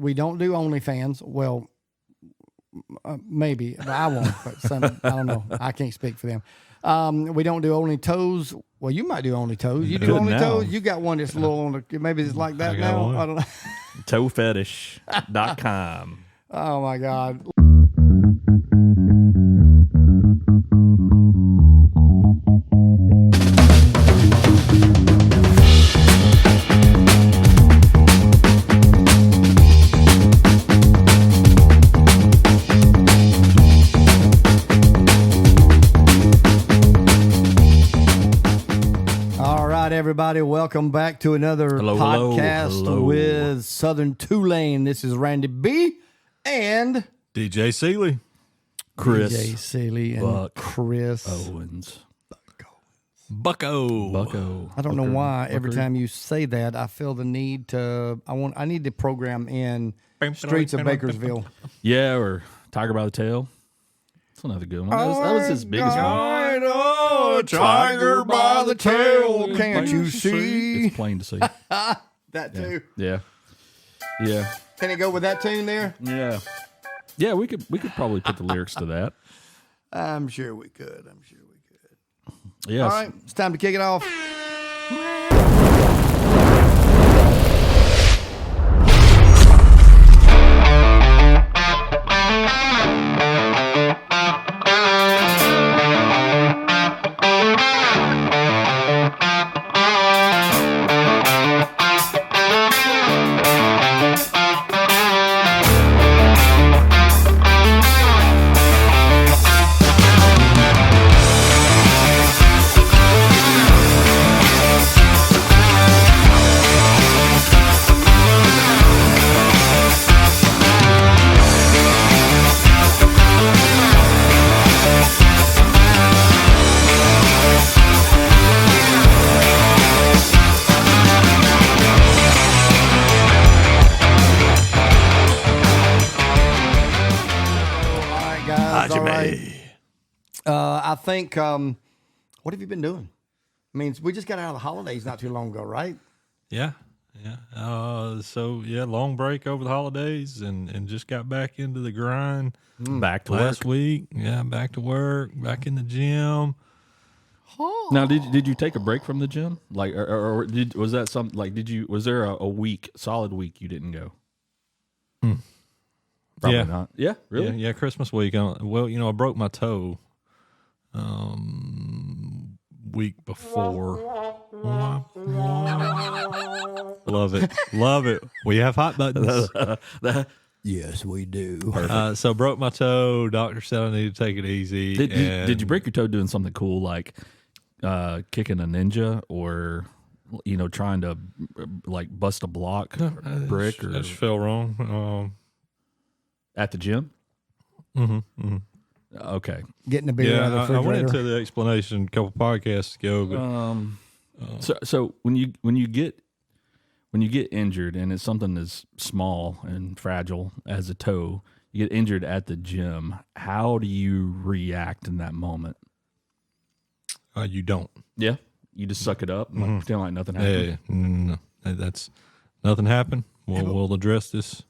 We don't do OnlyFans. Well, maybe, but I won't. But I don't know. I can't speak for them. We don't do Only Toes. Well, you might do Only Toes. You do Only Toes. You got one that's a little on the. Maybe it's like that now. One. I don't know. Toefetish.com. Oh my God. Everybody, welcome back to another podcast with Southern Tulane. This is Randy B. and DJ Seeley, Chris, DJ Seeley, and Buck Chris Owens. Bucko. I don't know why every time you say that, I feel the need to. I need to program in Streets of Bakersville. Yeah, or Tiger by the Tail. That's another good one. That was his biggest one. Tiger by the tail, can't you see? It's plain to see. That too. Yeah. Can it go with that tune there? Yeah. We could probably put the lyrics to that. I'm sure we could. Yes. All right, it's time to kick it off. I think, what have you been doing? I mean, we just got out of the holidays not too long ago, right? Yeah. Long break over the holidays and just got back into the grind. Back to last work. week. Yeah, back to work, back in the gym. Now, did you take a break from the gym? Like, was that something like? Was there a week, solid week you didn't go? Probably not. Yeah, really? Yeah, Christmas week. Well, I broke my toe week before. Love it. We have hot buttons. Yes, we do. So broke my toe. Doctor said I need to take it easy. Did you break your toe doing something cool like kicking a ninja or trying to like bust a block brick? I just fell wrong. At the gym? Mm-hmm. Okay. Getting the beer out of the refrigerator. I went into the explanation a couple podcasts ago. But, so when you get injured and it's something as small and fragile as a toe, you get injured at the gym. How do you react in that moment? You don't. Yeah, you just suck it up, and pretend like nothing happened. Yeah, no, that's nothing happened. We'll address this.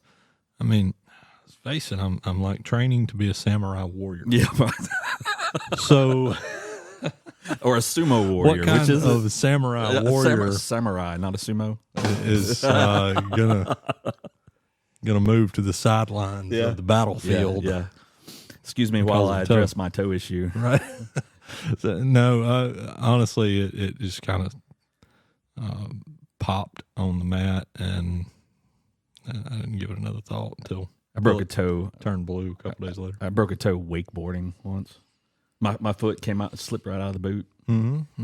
I mean, let's face it, I'm like training to be a samurai warrior. Yeah, so. Or a sumo warrior. What kind which is of samurai warrior? Samurai, not a sumo. Is gonna move to the sidelines of the battlefield. Yeah. Excuse me while I address my toe issue. Right. Honestly, it just kind of popped on the mat, and I didn't give it another thought until I broke a toe. Turned blue a couple days later. I broke a toe wakeboarding once. My foot came out, slipped right out of the boot,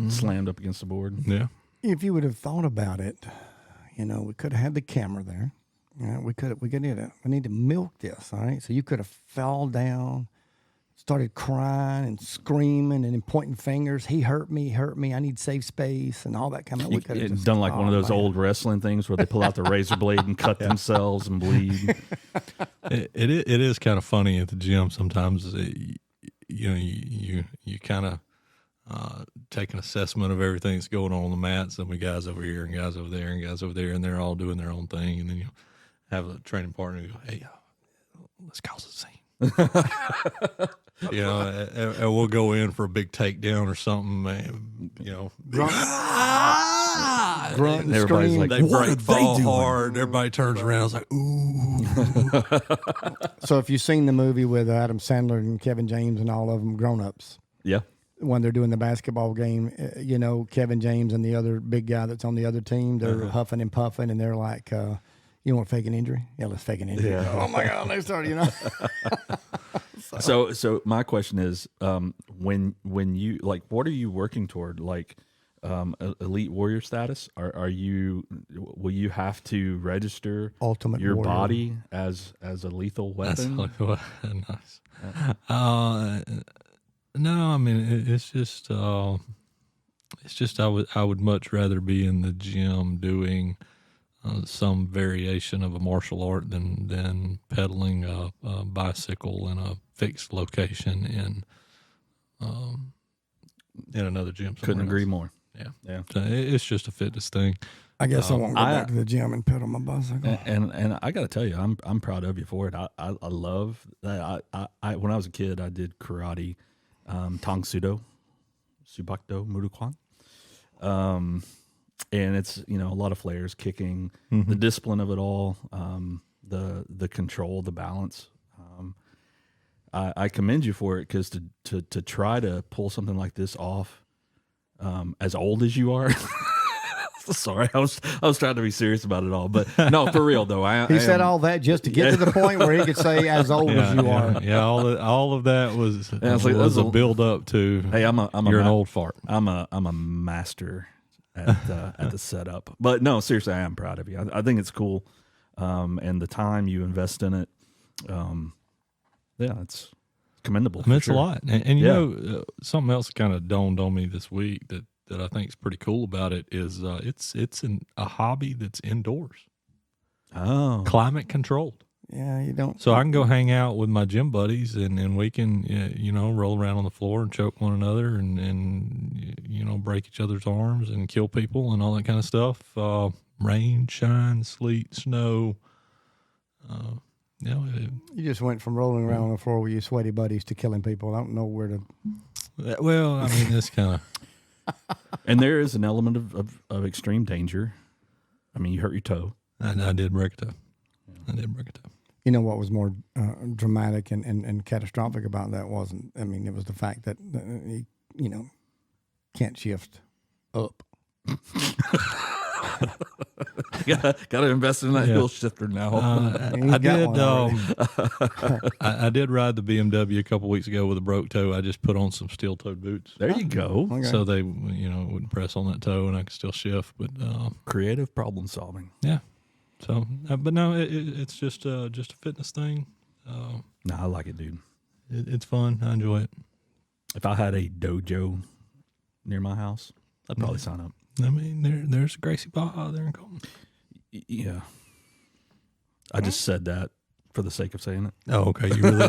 slammed up against the board. Yeah. If you would have thought about it, we could have had the camera there. We could do that. We need to milk this, all right? So you could have fell down, started crying and screaming and then pointing fingers. He hurt me. I need safe space and all that kind of. We could have done like one of those old wrestling things where they pull out the razor blade and cut themselves and bleed. It is kind of funny at the gym sometimes. You kind of take an assessment of everything that's going on the mat. Some guys over here and guys over there and guys over there, and they're all doing their own thing. And then have a training partner who go, hey, let's cause a scene. You know, and we'll go in for a big takedown or something, man. You know, Grunt and Everybody's scream. like, they what break are fall they doing? hard. Everybody turns around. It's like, ooh. So if you've seen the movie with Adam Sandler and Kevin James and all of them grown-ups, Yeah. when they're doing the basketball game, you know, Kevin James and the other big guy that's on the other team, they're huffing and puffing, and they're like, you want to fake an injury? Yeah, let's fake an injury. Yeah. Oh, my God, they started, you know. So my question is, when you like, what are you working toward? Like, elite warrior status? Will you have to register Ultimate your warrior. body as a lethal weapon? Nice. No, I mean it's just I would much rather be in the gym doing some variation of a martial art than pedaling a bicycle in a fixed location in another gym. Couldn't agree else. more. Yeah. So it's just a fitness thing. I guess I won't go back to the gym and pedal my bicycle. And I got to tell you, I'm proud of you for it. I love that. I when I was a kid, I did karate, Tang Sudo, Subakdo, Murukwan. And it's, you know, a lot of flares, kicking, the discipline of it all, the control, the balance. I commend you for it, because to try to pull something like this off, as old as you are. Sorry, I was trying to be serious about it all, but no, for real though. He said all that just to get to the point where he could say, "As old as you are." Yeah, all of that was it's like, was a build up to. Hey, you're an old fart. I'm a master at the setup, but no, seriously, I am proud of you. I think it's cool, and the time you invest in it, yeah, it's commendable. I mean, it's sure. a lot, and you know, something else kind of dawned on me this week that I think is pretty cool about it is it's a hobby that's indoors, climate controlled. Yeah, you don't. So I can go hang out with my gym buddies, and we can you know, roll around on the floor and choke one another, and you know, break each other's arms and kill people and all that kind of stuff. Rain, shine, sleet, snow. You know, You just went from rolling around on the floor with your sweaty buddies to killing people. I don't know where to. well, I mean, it's kind of. And there is an element of extreme danger. I mean, you hurt your toe. I did break a toe. You know what was more dramatic and catastrophic about that wasn't. I mean, it was the fact that you know, can't shift up. Got to invest in that hill shifter now. I did ride the BMW a couple weeks ago with a broke toe. I just put on some steel-toed boots. There you go. Okay. So they, you know, wouldn't press on that toe, and I could still shift. But Creative problem solving. yeah. So, but no, it's just a fitness thing. No, I like it, dude. It's fun. I enjoy it. If I had a dojo near my house, I'd probably sign up. I mean, there's Gracie Baja there in Colton. Yeah. I just said that for the sake of saying it. Oh, okay. You really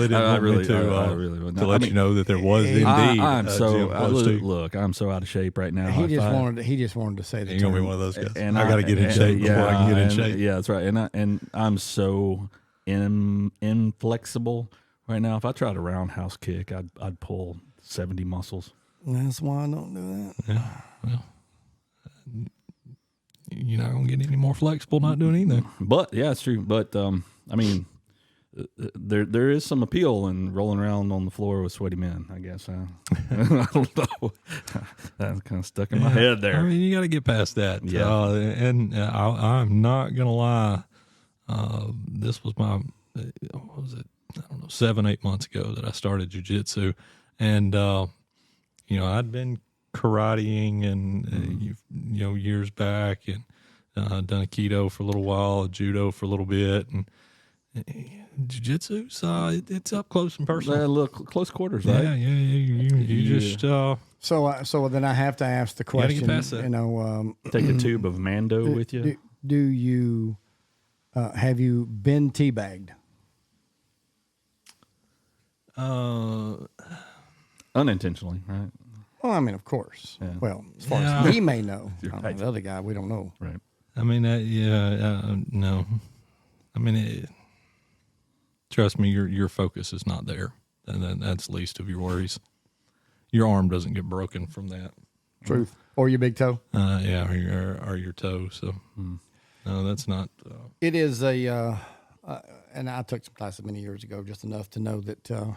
didn't want me to let you know that there was indeed. I'm a so gym close to you. look. I'm so out of shape right now. He just wanted to say the You're gonna be term. one of those guys. And I got to get in shape before I can get in shape. Yeah, that's right. And I'm so inflexible right now. If I tried a roundhouse kick, I'd pull 70 muscles. That's why I don't do that. Yeah. Well, you're not gonna get any more flexible not doing anything. But yeah, it's true. But I mean, there is some appeal in rolling around on the floor with sweaty men, I guess. I don't know. That's kind of stuck in my head there. I mean, you got to get past that. Yeah. I'm not gonna lie. This was my, what was it? I don't know, 7-8 months ago that I started jiu-jitsu, and you know, I'd been karateing and you know, years back, and done Aikido for a little while, judo for a little bit, and jiu-jitsu, it's up close and personal. Look, close quarters, right? Yeah. You just So then I have to ask the gotta get question. past that. You know, Take a tube of Mando with you. do you have you been teabagged? Unintentionally, right? Well, I mean, of course. Yeah. Well, as far Yeah. as he may know, I don't know, Right. the other guy we don't know. Right. I mean, no. I mean, trust me, your focus is not there, and then that's least of your worries. Your arm doesn't get broken from that. Truth. Or your big toe. Yeah, or your toe. So no, that's not. It is and I took some classes many years ago, just enough to know that to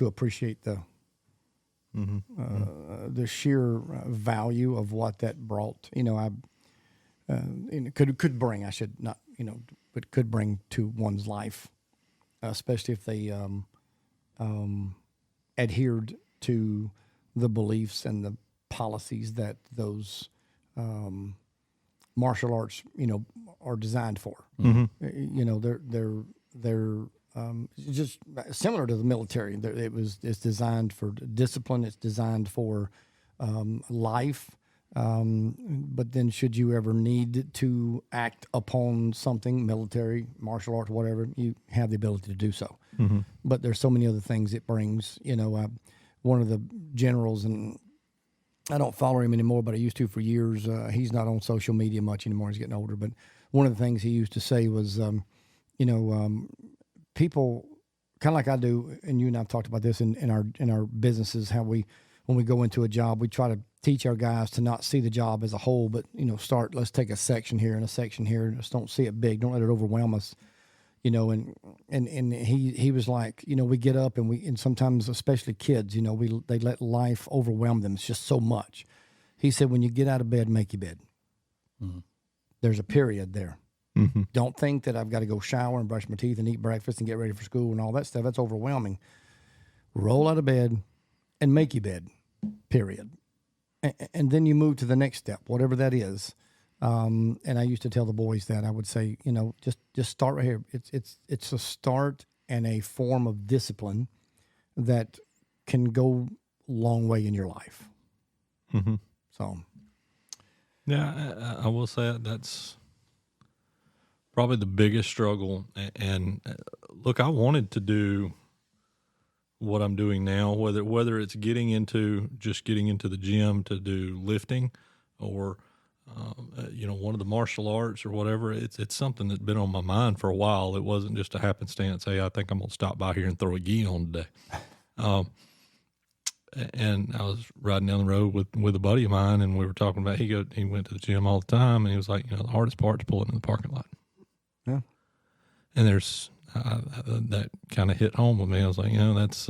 appreciate the sheer value of what that brought. Could bring. I should not. But could bring to one's life, especially if they adhered to the beliefs and the policies that those martial arts, are designed for. They're just similar to the military. It's designed for discipline. It's designed for life. But then should you ever need to act upon something, military, martial arts, whatever, you have the ability to do so. But there's so many other things it brings. One of the generals, and I don't follow him anymore, but I used to for years. He's not on social media much anymore. He's getting older. But one of the things he used to say was, people, kind of like I do, and you and I've talked about this in our businesses, how when we go into a job, we try to teach our guys to not see the job as a whole, but let's take a section here and a section here, and just don't see it big. Don't let it overwhelm us. And he was like, we get up and sometimes, especially kids, they let life overwhelm them. It's just so much. He said, when you get out of bed, make your bed. Mm-hmm. There's a period there. Mm-hmm. Don't think that I've got to go shower and brush my teeth and eat breakfast and get ready for school and all that stuff. That's overwhelming. Roll out of bed and make your bed, period. And then you move to the next step, whatever that is. And I used to tell the boys that I would say, just start right here. It's a start and a form of discipline that can go a long way in your life. Mm-hmm. So, yeah, I will say that's probably the biggest struggle. And look, I wanted to do what I'm doing now, whether it's getting into the gym to do lifting, or one of the martial arts or whatever. It's something that's been on my mind for a while. It wasn't just a happenstance. Hey, I think I'm gonna stop by here and throw a gi on today. And I was riding down the road with a buddy of mine, and we were talking about he went to the gym all the time, and he was like, the hardest part is pulling in the parking lot. Yeah. And there's that kind of hit home with me. I was like, that's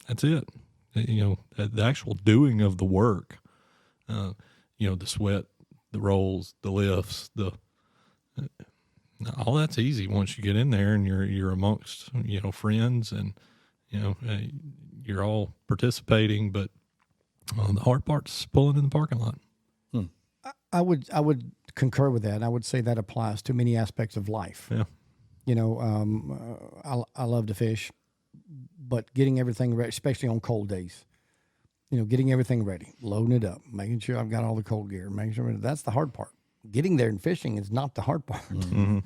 that's it. The actual doing of the work, the sweat, the rolls, the lifts, all that's easy once you get in there and you're amongst, friends, and, you're all participating, but the hard part's pulling in the parking lot. I would concur with that. I would say that applies to many aspects of life. Yeah. I love to fish, but getting everything ready, especially on cold days, getting everything ready, loading it up, making sure I've got all the cold gear, making sure that's the hard part. Getting there and fishing is not the hard part. Mm-hmm.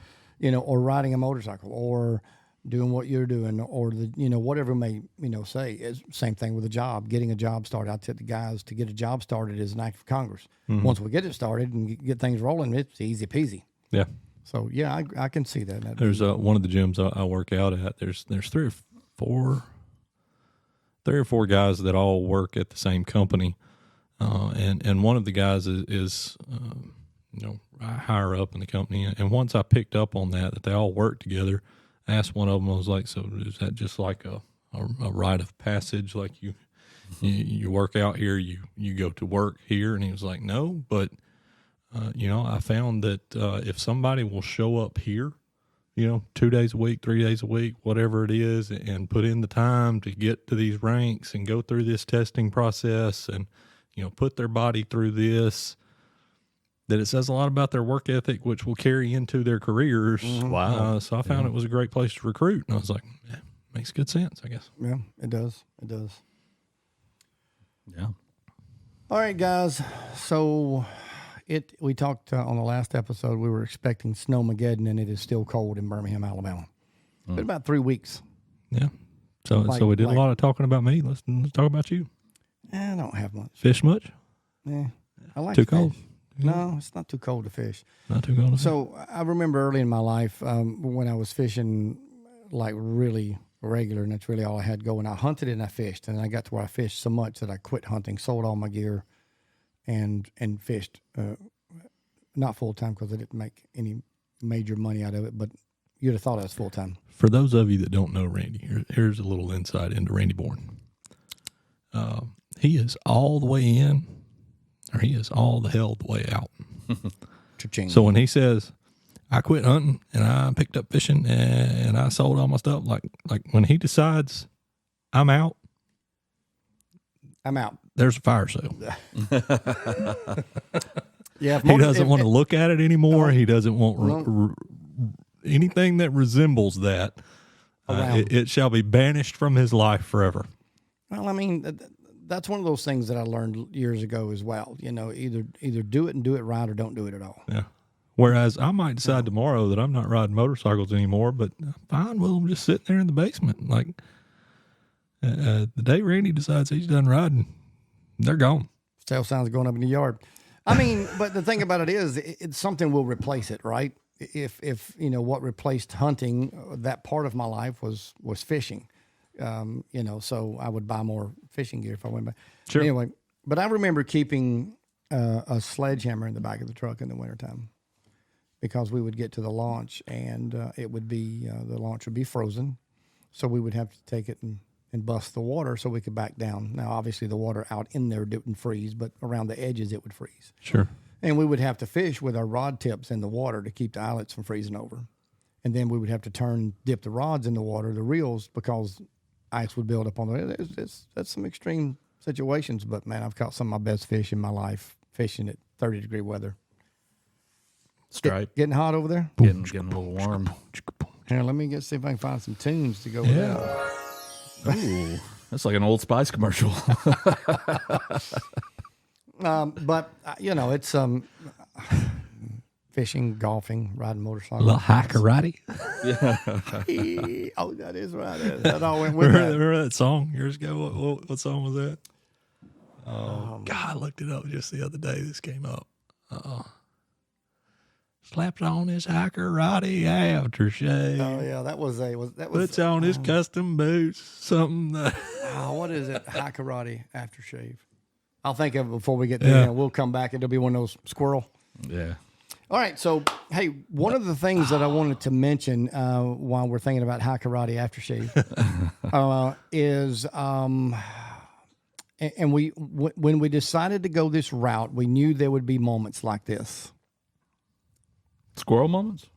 Or riding a motorcycle, or doing what you're doing, or whatever may say. Is same thing with a job. Getting a job started. I tell the guys, to get a job started is an act of Congress. Mm-hmm. Once we get it started and get things rolling, it's easy peasy. Yeah. So yeah, I can see that. There's one of the gyms I work out at. There's three or four guys that all work at the same company, and one of the guys is higher up in the company. And once I picked up on that they all work together, I asked one of them, I was like, so is that just like a rite of passage? Like you work out here, you go to work here? And he was like, no, but I found that if somebody will show up here, 2 days a week, 3 days a week, whatever it is, and put in the time to get to these ranks and go through this testing process and, put their body through this, that it says a lot about their work ethic, which will carry into their careers. Mm-hmm. Wow. So I found it was a great place to recruit. And I was like, yeah, makes good sense, I guess. Yeah, it does. It does. Yeah. All right, guys. So we talked on the last episode, we were expecting Snowmageddon, and it is still cold in Birmingham, Alabama. It's been about 3 weeks. Yeah. So we did a lot of talking about me. Let's talk about you. I don't have much. Fish much? Yeah. I like Too fish. cold. No, it's not too cold to fish. Not too cold. So I remember early in my life when I was fishing like really regular, and that's really all I had going. I hunted and I fished, and I got to where I fished so much that I quit hunting, sold all my gear, and fished. Not full time because I didn't make any major money out of it, but you'd have thought I was full time. For those of you that don't know Randy, here's a little insight into Randy Bourne. He is all the way in, or he is all the hell the way out. Cha-ching. So when he says, I quit hunting and I picked up fishing and I sold all my stuff, like when he decides I'm out, I'm out. there's a fire sale. Yeah, He doesn't want to look at it anymore. He doesn't want anything that resembles that. It shall be banished from his life forever. Well, I mean, that's one of those things that I learned years ago as well. You know, either do it and do it right or don't do it at all. Yeah. Whereas I might decide tomorrow that I'm not riding motorcycles anymore, but I'm fine with them just sitting there in the basement. Like the day Randy decides he's done riding, they're gone. Tail sounds going up in the yard. I mean, but the thing about it is, it's something will replace it, right? If you know what replaced hunting, that part of my life was fishing. You know, so I would buy more fishing gear if I went back. Sure. Anyway, but I remember keeping a sledgehammer in the back of the truck in the wintertime because we would get to the launch and it would be the launch would be frozen, so we would have to take it and bust the water so we could back down. Now, obviously, the water out in there didn't freeze, but around the edges it would freeze. Sure. And we would have to fish with our rod tips in the water to keep the eyelets from freezing over. And then we would have to dip the rods in the water, the reels, because ice would build up on the. That's some extreme situations, but man, I've caught some of my best fish in my life fishing at 30-degree weather. Stripe. Getting hot over there? Getting a little warm. Here, let me see if I can find some tunes to go with that. Ooh, that's like an Old Spice commercial. But you know, it's fishing, golfing, riding motorcycles. A little hackerati. Oh, that is right. That all went with that. Remember that song years ago? What song was that? Oh, God, I looked it up just the other day. This came up. Slaps on his hackerati aftershave. Oh yeah, that was. Puts on his custom boots. Something. What is it? High karate aftershave. I'll think of it before we get there. We'll come back. It'll be one of those squirrel. Yeah. All right. So, hey, one of the things that I wanted to mention while we're thinking about high karate aftershave is, and when we decided to go this route, we knew there would be moments like this. Squirrel moments?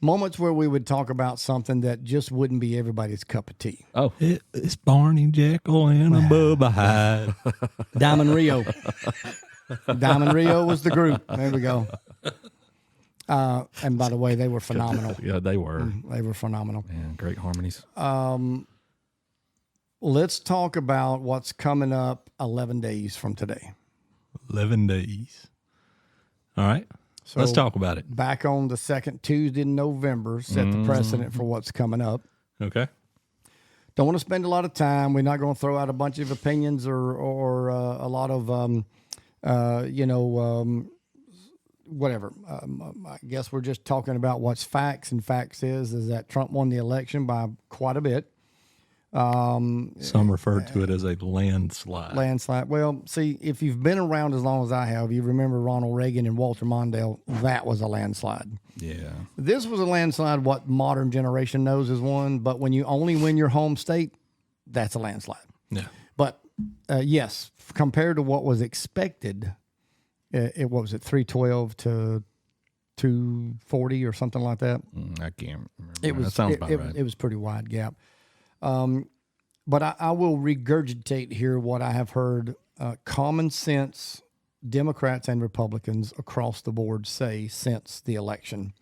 Moments where we would talk about something that just wouldn't be everybody's cup of tea. Oh. It's Barney Jekyll and a Bubba Hyde. Diamond Rio. Diamond Rio was the group. There we go. And by the way, they were phenomenal. Yeah, they were. They were phenomenal. Man, great harmonies. Let's talk about what's coming up 11 days from today. 11 days. All right. So let's talk about it. Back on the second Tuesday in November, set the precedent for what's coming up. Okay. Don't want to spend a lot of time. We're not going to throw out a bunch of opinions or a lot of, whatever. I guess we're just talking about what's facts, and facts is that Trump won the election by quite a bit. Some refer to it as a landslide. Landslide. Well, see, if you've been around as long as I have, you remember Ronald Reagan and Walter Mondale. That was a landslide. Yeah. This was a landslide, what modern generation knows is one, but when you only win your home state, that's a landslide. Yeah. But yes, compared to what was expected, what was it, 312 to 240 or something like that? I can't remember. That sounds about right. It was a pretty wide gap. But I will regurgitate here what I have heard common sense Democrats and Republicans across the board say since the election.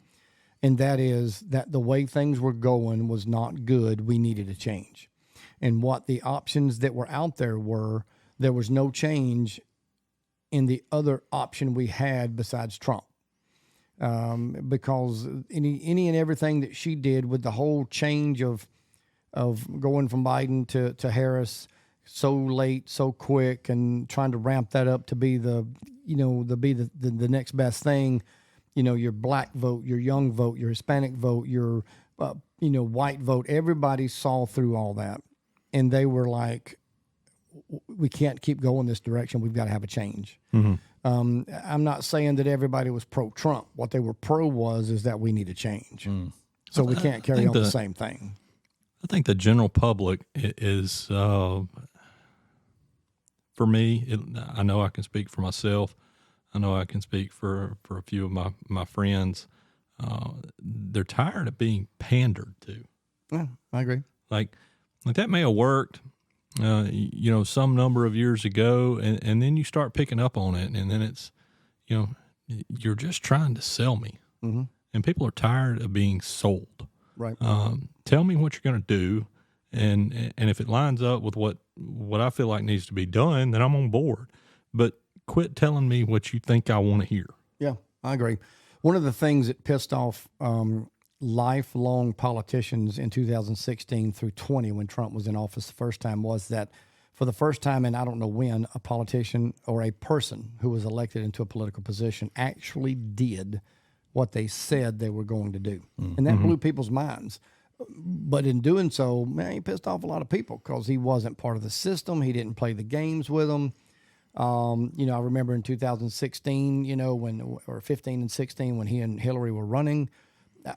And that is that the way things were going was not good. We needed a change. And what the options that were out there were, there was no change in the other option we had besides Trump. Because any and everything that she did with the whole change of going from Biden to Harris, so late, so quick, and trying to ramp that up to be the next best thing. Your black vote, your young vote, your Hispanic vote, your white vote. Everybody saw through all that, and they were like, "We can't keep going this direction. We've got to have a change." Mm-hmm. I'm not saying that everybody was pro-Trump. What they were pro is that we need a change. So we can't carry on the same thing. I think the general public is, for me, I know I can speak for myself. I know I can speak for a few of my friends. They're tired of being pandered to. Yeah, I agree. Like that may have worked, some number of years ago, and then you start picking up on it, and then it's, you're just trying to sell me. Mm-hmm. And people are tired of being sold. Right. Tell me what you're going to do, and if it lines up with what I feel like needs to be done, then I'm on board. But quit telling me what you think I want to hear. Yeah, I agree. One of the things that pissed off lifelong politicians in 2016 through 20, when Trump was in office the first time, was that for the first time, and I don't know when, a politician or a person who was elected into a political position actually did what they said they were going to do. And that blew people's minds. But in doing so, man, he pissed off a lot of people because he wasn't part of the system. He didn't play the games with them. I remember in 2016, or 15 and 16, when he and Hillary were running,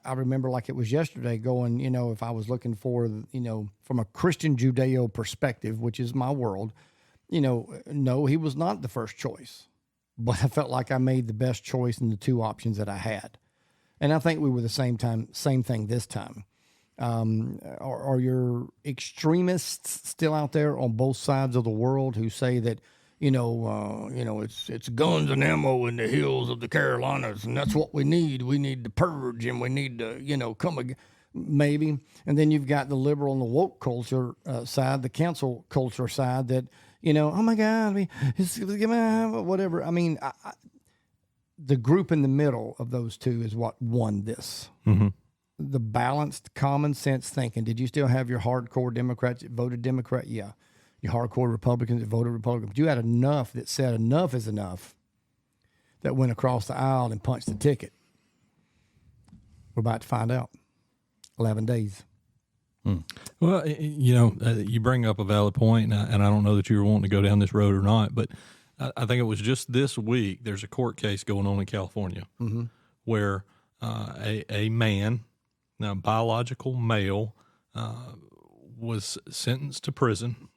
I remember like it was yesterday going, if I was looking for, from a Christian Judeo perspective, which is my world, no, he was not the first choice. But I felt like I made the best choice in the two options that I had. And I think we were the same thing this time. Are your extremists still out there on both sides of the world who say that, it's guns and ammo in the hills of the Carolinas, and that's what we need. We need to purge, and we need to, come again. Maybe. And then you've got the liberal and the woke culture side, the cancel culture side that, oh my God, whatever. I mean, the group in the middle of those two is what won this. Mm-hmm. The balanced, common sense thinking. Did you still have your hardcore Democrats that voted Democrat? Yeah. Your hardcore Republicans that voted Republican. But you had enough that said enough is enough that went across the aisle and punched the ticket. We're about to find out. 11 days. Well, you bring up a valid point, and I don't know that you were wanting to go down this road or not, but I think it was just this week, there's a court case going on in California where a man, now biological male, was sentenced to prison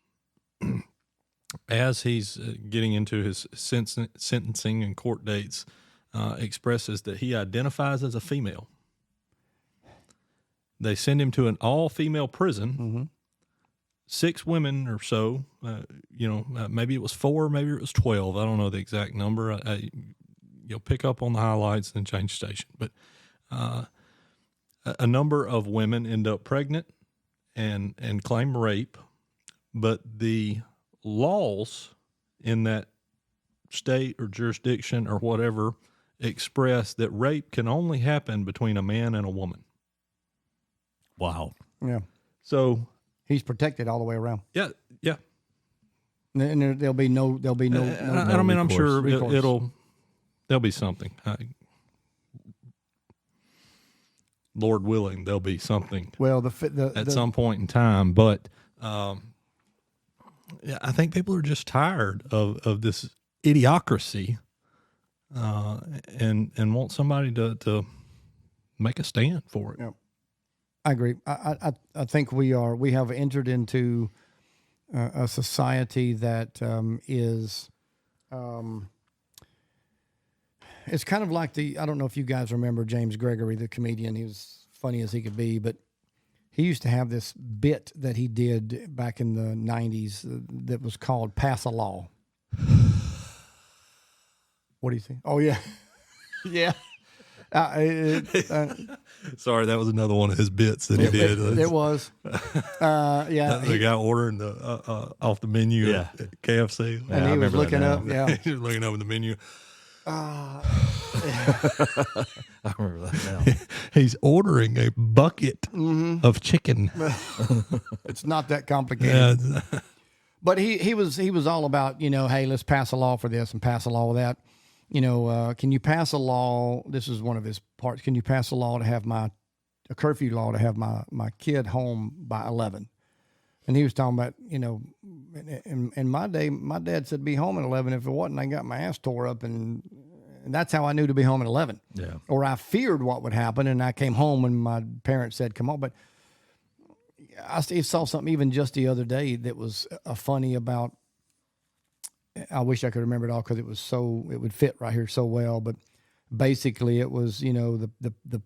as he's getting into his sentencing and court dates, expresses that he identifies as a female. They send him to an all-female prison. 6 women or so, maybe it was 4, maybe it was 12. I don't know the exact number. You'll pick up on the highlights and change station. But a number of women end up pregnant and claim rape. But the laws in that state or jurisdiction or whatever express that rape can only happen between a man and a woman. Wow. Yeah. So he's protected all the way around. Yeah. And there'll be no. I'm sure there'll be something. Lord willing, there'll be something. Well, at some point in time, but I think people are just tired of this idiocracy, and want somebody to make a stand for it. Yeah. I agree. I think we have entered into a society that is it's kind of like I don't know if you guys remember James Gregory, the comedian. He was funny as he could be, but he used to have this bit that he did back in the 90s that was called Pass a Law. What do you think? Oh, yeah. Yeah. Sorry, that was another one of his bits that he did. It was. Yeah. The guy ordering off the menu at KFC. And he was looking up. Yeah. He was looking up at the menu. I remember that now. He's ordering a bucket of chicken. It's not that complicated. But he was all about, hey, let's pass a law for this and pass a law for that. Can you pass a law? This is one of his parts. Can you pass a law to have a curfew law to have my kid home by 11? And he was talking about, in my day, my dad said be home at 11. If it wasn't, I got my ass tore up, and that's how I knew to be home at 11. Yeah. Or I feared what would happen, and I came home when my parents said, come on. But I saw something even just the other day that was funny about, I wish I could remember it all because it would fit right here so well. But basically it was, the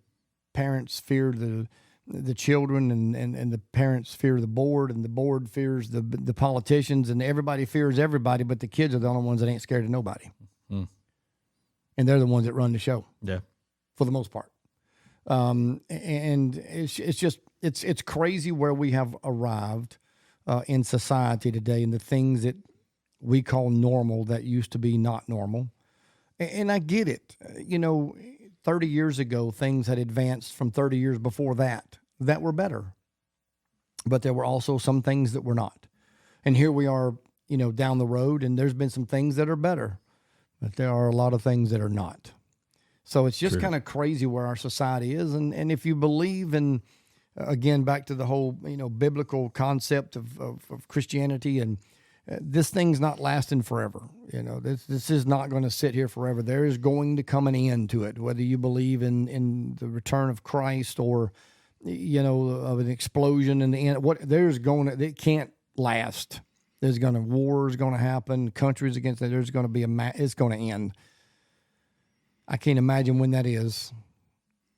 parents feared the children, and the parents fear the board, and the board fears the politicians, and everybody fears everybody, but the kids are the only ones that ain't scared of nobody. Mm. And they're the ones that run the show. Yeah. For the most part. And it's crazy where we have arrived in society today, and the things that we call normal that used to be not normal. And I get it. 30 years ago, things had advanced from 30 years before that were better. But there were also some things that were not. And here we are, down the road, and there's been some things that are better, but there are a lot of things that are not. So it's just kind of crazy where our society is. And if you believe in, again, back to the whole, biblical concept of Christianity, and this thing's not lasting forever. This is not going to sit here forever. There is going to come an end to it, whether you believe in the return of Christ or, of an explosion in the end. It can't last. War is going to happen. Countries against it. There's going to be it's going to end. I can't imagine when that is.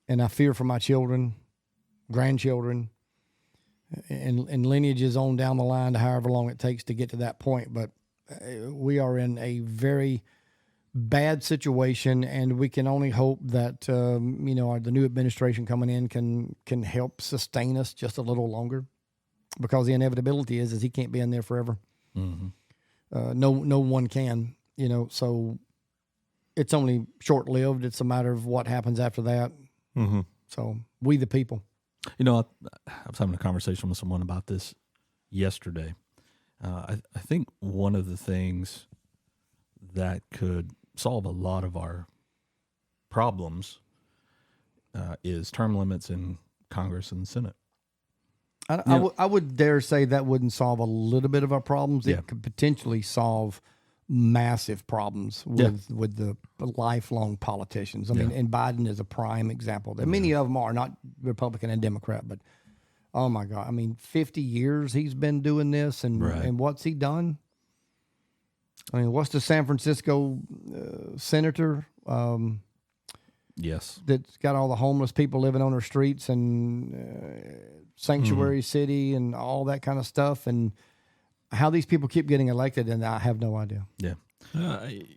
And I fear for my children, grandchildren, and lineages on down the line to however long it takes to get to that point. But we are in a very bad situation, and we can only hope that, the new administration coming in can help sustain us just a little longer, because the inevitability is he can't be in there forever. Mm-hmm. No one can, so it's only short-lived. It's a matter of what happens after that. Mm-hmm. So we the people. I was having a conversation with someone about this yesterday. I think one of the things that could solve a lot of our problems is term limits in Congress and the Senate. I would dare say that wouldn't solve a little bit of our problems. It could potentially solve massive problems with the lifelong politicians. I mean, and Biden is a prime example. Many of them are not Republican and Democrat, but oh my God. I mean, 50 years he's been doing this, and what's he done? I mean, what's the San Francisco senator? Yes. That's got all the homeless people living on their streets, and sanctuary city and all that kind of stuff. And how these people keep getting elected, and I have no idea. Yeah. I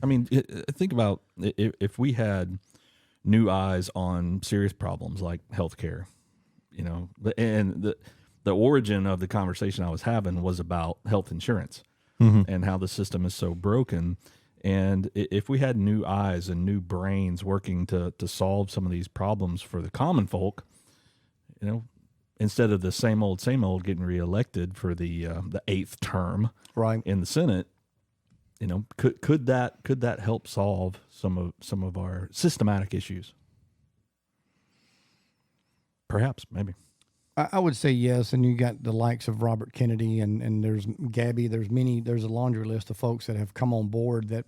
mean, think about if we had new eyes on serious problems like healthcare, and the origin of the conversation I was having was about health insurance and how the system is so broken. And if we had new eyes and new brains working to solve some of these problems for the common folk, instead of the same old getting reelected for the eighth term in the Senate, could that help solve some of our systematic issues? Perhaps, maybe. I would say yes, and you got the likes of Robert Kennedy, and there's Gabby. There's a laundry list of folks that have come on board that,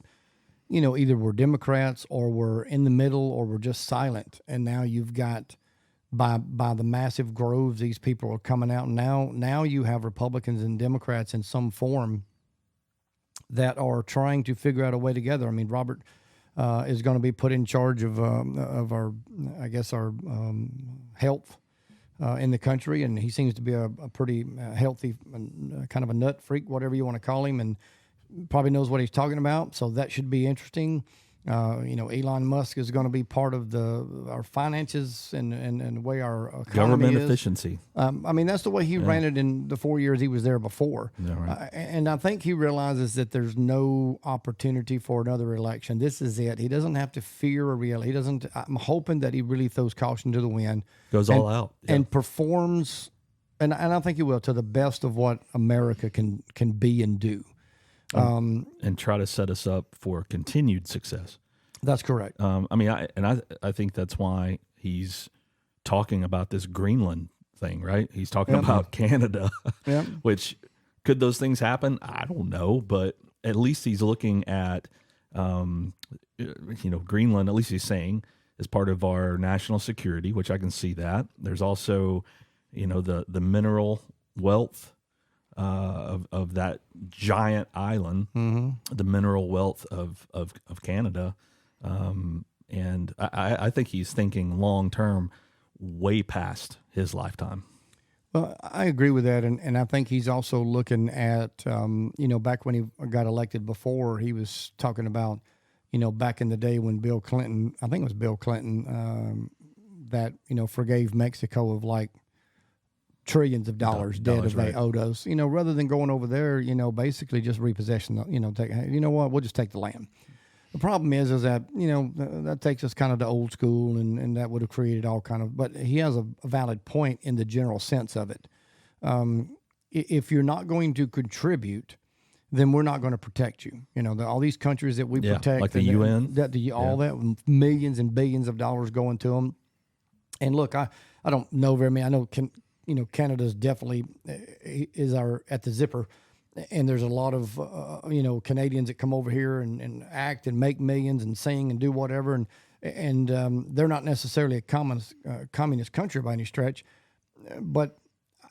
either were Democrats or were in the middle or were just silent, and now you've got. By the massive groves, these people are coming out. Now you have Republicans and Democrats in some form that are trying to figure out a way together. I mean, Robert is going to be put in charge of our health in the country, and he seems to be a pretty healthy, kind of a nut freak, whatever you want to call him, and probably knows what he's talking about. So that should be interesting. Elon Musk is going to be part of our finances and the way our economy government is. Efficiency. I mean, that's the way he ran it in the 4 years he was there before. Yeah, right. And I think he realizes that there's no opportunity for another election. This is it. He doesn't have to fear a real. I'm hoping that he really throws caution to the wind. Goes all out. And performs And I think it will, to the best of what America can be and do. And try to set us up for continued success. That's correct. I mean, I think that's why he's talking about this Greenland thing, right? He's talking about Canada, which could those things happen? I don't know, but at least he's looking at, Greenland, at least he's saying, is part of our national security, which I can see that. There's also, the mineral wealth of that giant island, the mineral wealth of Canada. And I think he's thinking long term, way past his lifetime. Well, I agree with that, and I think he's also looking at, back when he got elected before, he was talking about, back in the day when Bill Clinton, I think it was Bill Clinton, that, forgave Mexico of like trillions of dollars debt if they owed us, rather than going over there, basically just repossession, take, we'll just take the land. The problem is that, that takes us kind of to old school, and that would have created all kind of, but he has a valid point in the general sense of it. If you're not going to contribute, then we're not going to protect you. All these countries that we protect, like the UN, all that, millions and billions of dollars going to them. And look, I don't know very many. I know, Canada's definitely is at the zipper. And there's a lot of, Canadians that come over here and act and make millions and sing and do whatever. And they're not necessarily a communist country by any stretch. But,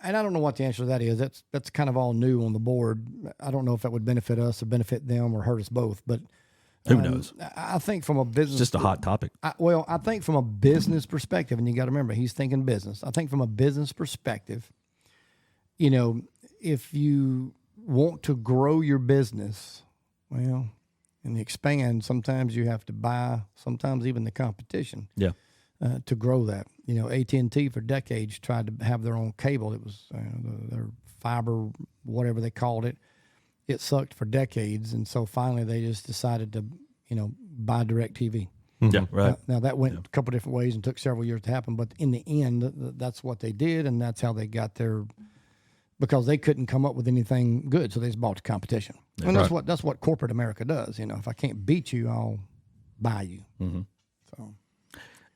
and I don't know what the answer to that is. That's kind of all new on the board. I don't know if that would benefit us or benefit them or hurt us both. But who knows? I think from a business... It's just a hot topic. I think from a business perspective, and you got to remember, he's thinking business. I think from a business perspective, if you want to grow your business, and expand, sometimes you have to buy, sometimes even the competition, to grow that. AT&T for decades tried to have their own cable. It was their fiber, whatever they called it. It sucked for decades, and so finally they just decided to, buy DirecTV. Yeah, right. Now that went a couple different ways and took several years to happen, but in the end, that's what they did, and that's how they got their. Because they couldn't come up with anything good, so they just bought the competition. And that's what corporate America does. If I can't beat you, I'll buy you. Mm-hmm. So,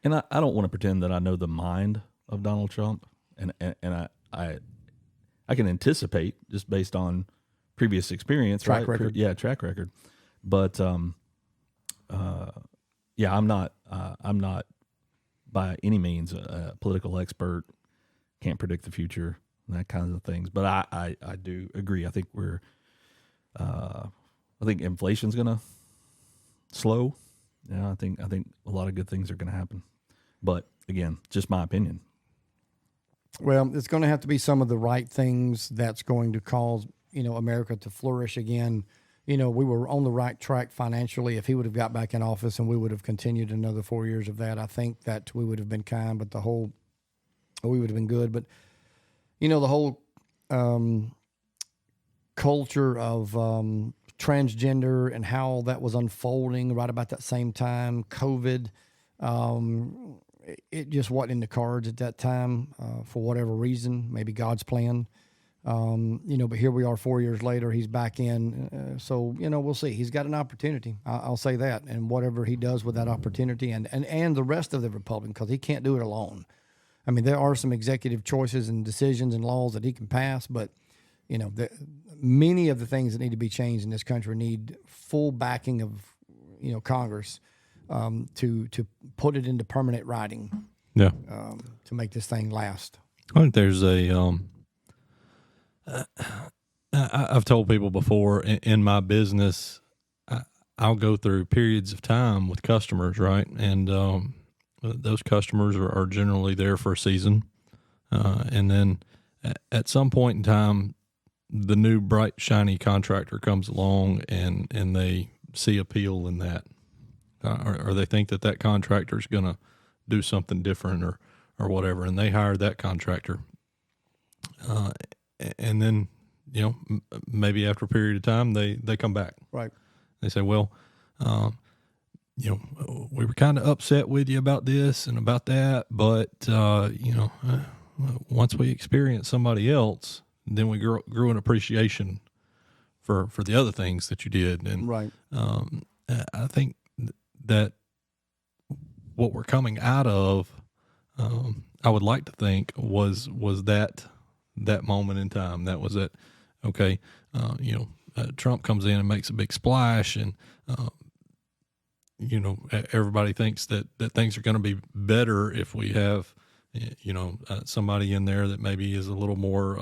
and I don't want to pretend that I know the mind of Donald Trump, and I can anticipate just based on previous experience, track record. Track record. But I'm not by any means a political expert. Can't predict the future. That kind of things, but I do agree. I think I think inflation's gonna slow. I think a lot of good things are gonna happen, but again, just my opinion. Well, it's going to have to be some of the right things that's going to cause America to flourish again. We were on the right track financially. If he would have got back in office and we would have continued another 4 years of that, I think that we would have been kind. But we would have been good. But the whole culture of transgender and how that was unfolding right about that same time, COVID, it just wasn't in the cards at that time for whatever reason, maybe God's plan. But here we are 4 years later, he's back in. So, we'll see. He's got an opportunity. I'll say that. And whatever he does with that opportunity and the rest of the Republicans, because he can't do it alone. I mean, there are some executive choices and decisions and laws that he can pass, but, many of the things that need to be changed in this country need full backing of, Congress to put it into permanent writing. Yeah. To make this thing last. I think there's I've told people before in my business, I'll go through periods of time with customers, right? And those customers are generally there for a season. And then at some point in time, the new bright, shiny contractor comes along and they see appeal in that. Or they think that contractor is going to do something different or whatever. And they hire that contractor. And then, maybe after a period of time, they come back. Right. They say, well, we were kind of upset with you about this and about that, but, once we experienced somebody else, then we grew an appreciation for the other things that you did. And Right. I think that what we're coming out of, I would like to think was that moment in time. That was it. Okay. Trump comes in and makes a big splash, and, everybody thinks that things are going to be better if we have, somebody in there that maybe is a little more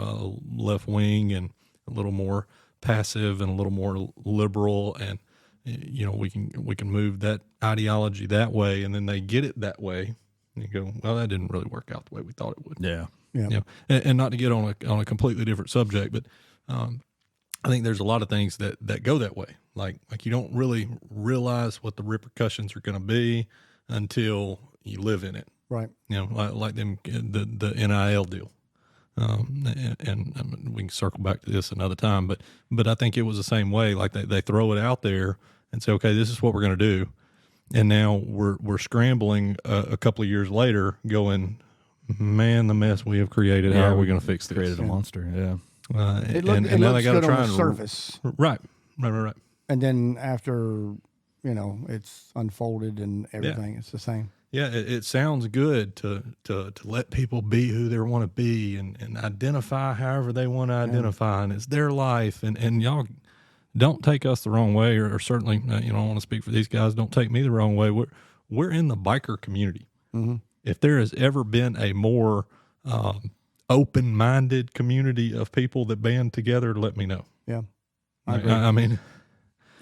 left wing and a little more passive and a little more liberal, and we can move that ideology that way, and then they get it that way, and you go, well, that didn't really work out the way we thought it would. Yeah. Yeah. And not to get on a completely different subject, but I think there's a lot of things that go that way. Like you don't really realize what the repercussions are going to be until you live in it. Right. Like them, the NIL deal. And we can circle back to this another time, but I think it was the same way. Like they throw it out there and say, okay, this is what we're going to do. And now we're scrambling a couple of years later going, man, the mess we have created. How are we going to fix this? Created a monster. Yeah. It and now looks they got to good try on the and surface. Right. And then after, it's unfolded and everything, it's the same. Yeah, it sounds good to let people be who they want to be and identify however they want to identify, and it's their life. And y'all don't take us the wrong way, or certainly, I want to speak for these guys. Don't take me the wrong way. We're in the biker community. Mm-hmm. If there has ever been a more open-minded community of people that band together, let me know. Yeah, I agree.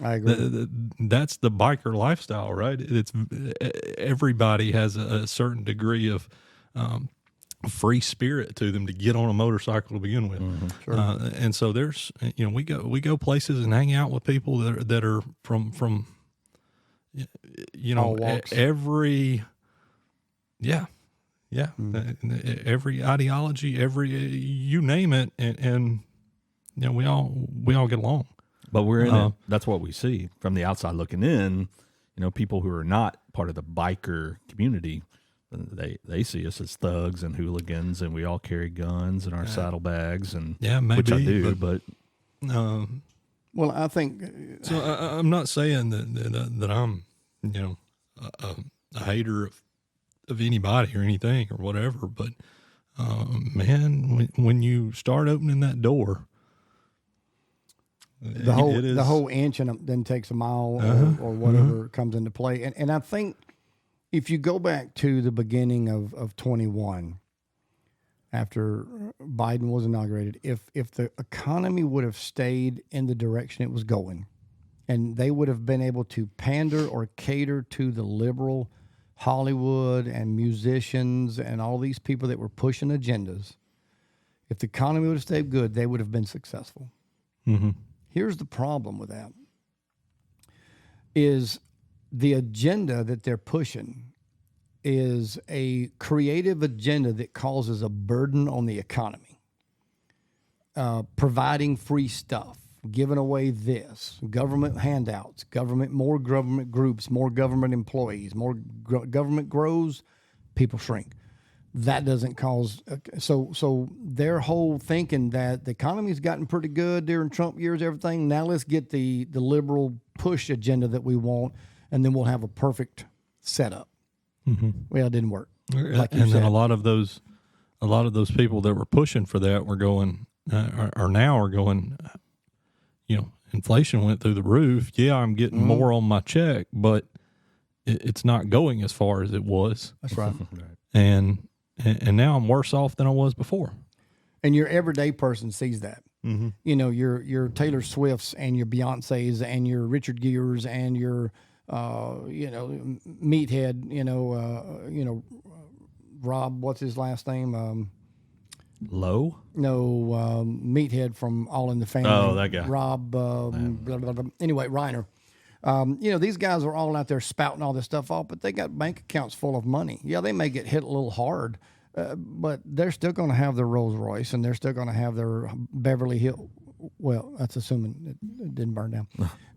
I agree. That's the biker lifestyle, right? It's everybody has a certain degree of free spirit to them to get on a motorcycle to begin with. Mm-hmm. Sure. And so there's, we go places and hang out with people that are from all walks. every every ideology, every you name it, and we all get along. But we're in it. That's what we see from the outside looking in. People who are not part of the biker community, they see us as thugs and hooligans, and we all carry guns in our saddlebags, and maybe, which I do. But well, I think so. I'm not saying that I'm a hater of anybody or anything or whatever, but man, when you start opening that door. The whole inch and then takes a mile or whatever comes into play. And I think if you go back to the beginning of 21, after Biden was inaugurated, if the economy would have stayed in the direction it was going, and they would have been able to pander or cater to the liberal Hollywood and musicians and all these people that were pushing agendas, if the economy would have stayed good, they would have been successful. Mm-hmm. Here's the problem with that, is the agenda that they're pushing is a creative agenda that causes a burden on the economy, providing free stuff, giving away this, government handouts, more government groups, more government employees, more government grows, people shrink. That doesn't cause so their whole thinking that the economy's gotten pretty good during Trump years, everything. Now let's get the liberal push agenda that we want, and then we'll have a perfect setup. Mm-hmm. Well, it didn't work. Like you said. Then a lot of those people that were pushing for that were going are now going. Inflation went through the roof. Yeah, I'm getting more on my check, but it's not going as far as it was. That's right. And now I'm worse off than I was before. And your everyday person sees that. Mm-hmm. Your Taylor Swifts and your Beyoncés and your Richard Gere's and your Meathead. Rob, what's his last name? Lowe? No, Meathead from All in the Family. Oh, that guy. Rob. Blah, blah, blah. Anyway, Reiner. These guys are all out there spouting all this stuff off, but they got bank accounts full of money. Yeah, they may get hit a little hard, but they're still going to have their Rolls Royce, and they're still going to have their Beverly Hills. Well, that's assuming it didn't burn down,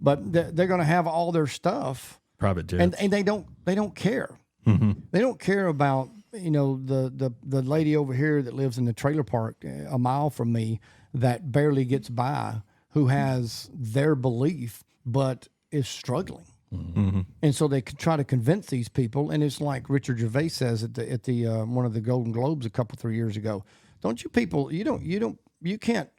but they're going to have all their stuff, private jets, and they don't care. Mm-hmm. They don't care about the lady over here that lives in the trailer park a mile from me that barely gets by, who has their belief but is struggling. Mm-hmm. And so they could try to convince these people, and it's like Richard Gervais says at the one of the Golden Globes a couple 3 years ago. Don't you people? You can't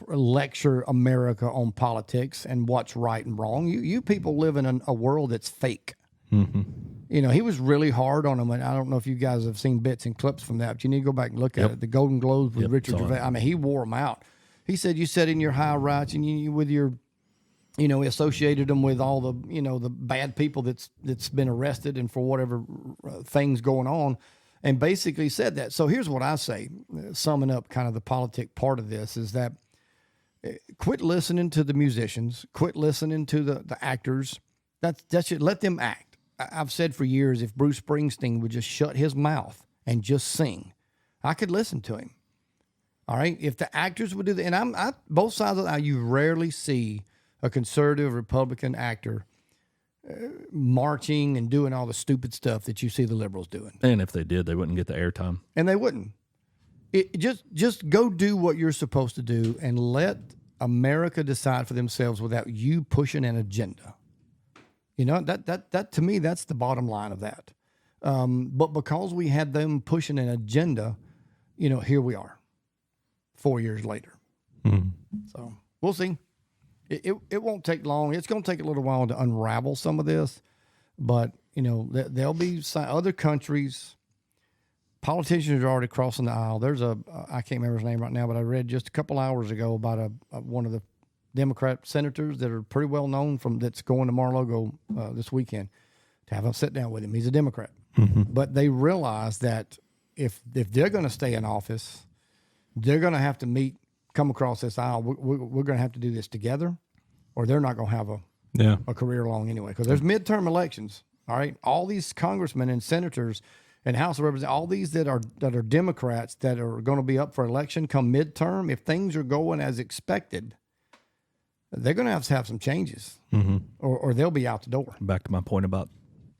lecture America on politics and what's right and wrong. You people live in a world that's fake. Mm-hmm. He was really hard on them, and I don't know if you guys have seen bits and clips from that, but you need to go back and look at it. The Golden Globes with Richard Gervais. I mean, he wore them out. He said you sat in your high rights and you with your associated them with all the, the bad people that's been arrested and for whatever things going on, and basically said that. So here's what I say, summing up kind of the politic part of this, is that quit listening to the musicians, quit listening to the actors. That should let them act. I've said for years, if Bruce Springsteen would just shut his mouth and just sing, I could listen to him. All right. If the actors would do that, and I both sides of the aisle, you rarely see a conservative Republican actor marching and doing all the stupid stuff that you see the liberals doing. And if they did, they wouldn't get the airtime. And they wouldn't. Just go do what you're supposed to do and let America decide for themselves without you pushing an agenda. That to me, that's the bottom line of that. But because we had them pushing an agenda, here we are 4 years later. Mm-hmm. So we'll see. It won't take long. It's going to take a little while to unravel some of this, but there'll be other countries. Politicians are already crossing the aisle. There's I can't remember his name right now, but I read just a couple hours ago about one of the Democrat senators that are pretty well known that's going to Mar-a-Lago this weekend to have him sit down with him. He's a Democrat, but they realize that if they're going to stay in office, they're going to have to come across this aisle. We're going to have to do this together, or they're not going to have a career long anyway. Because there's midterm elections. All right, all these congressmen and senators and House of Representatives, all these that are Democrats that are going to be up for election come midterm. If things are going as expected, they're going to have some changes, or they'll be out the door. Back to my point about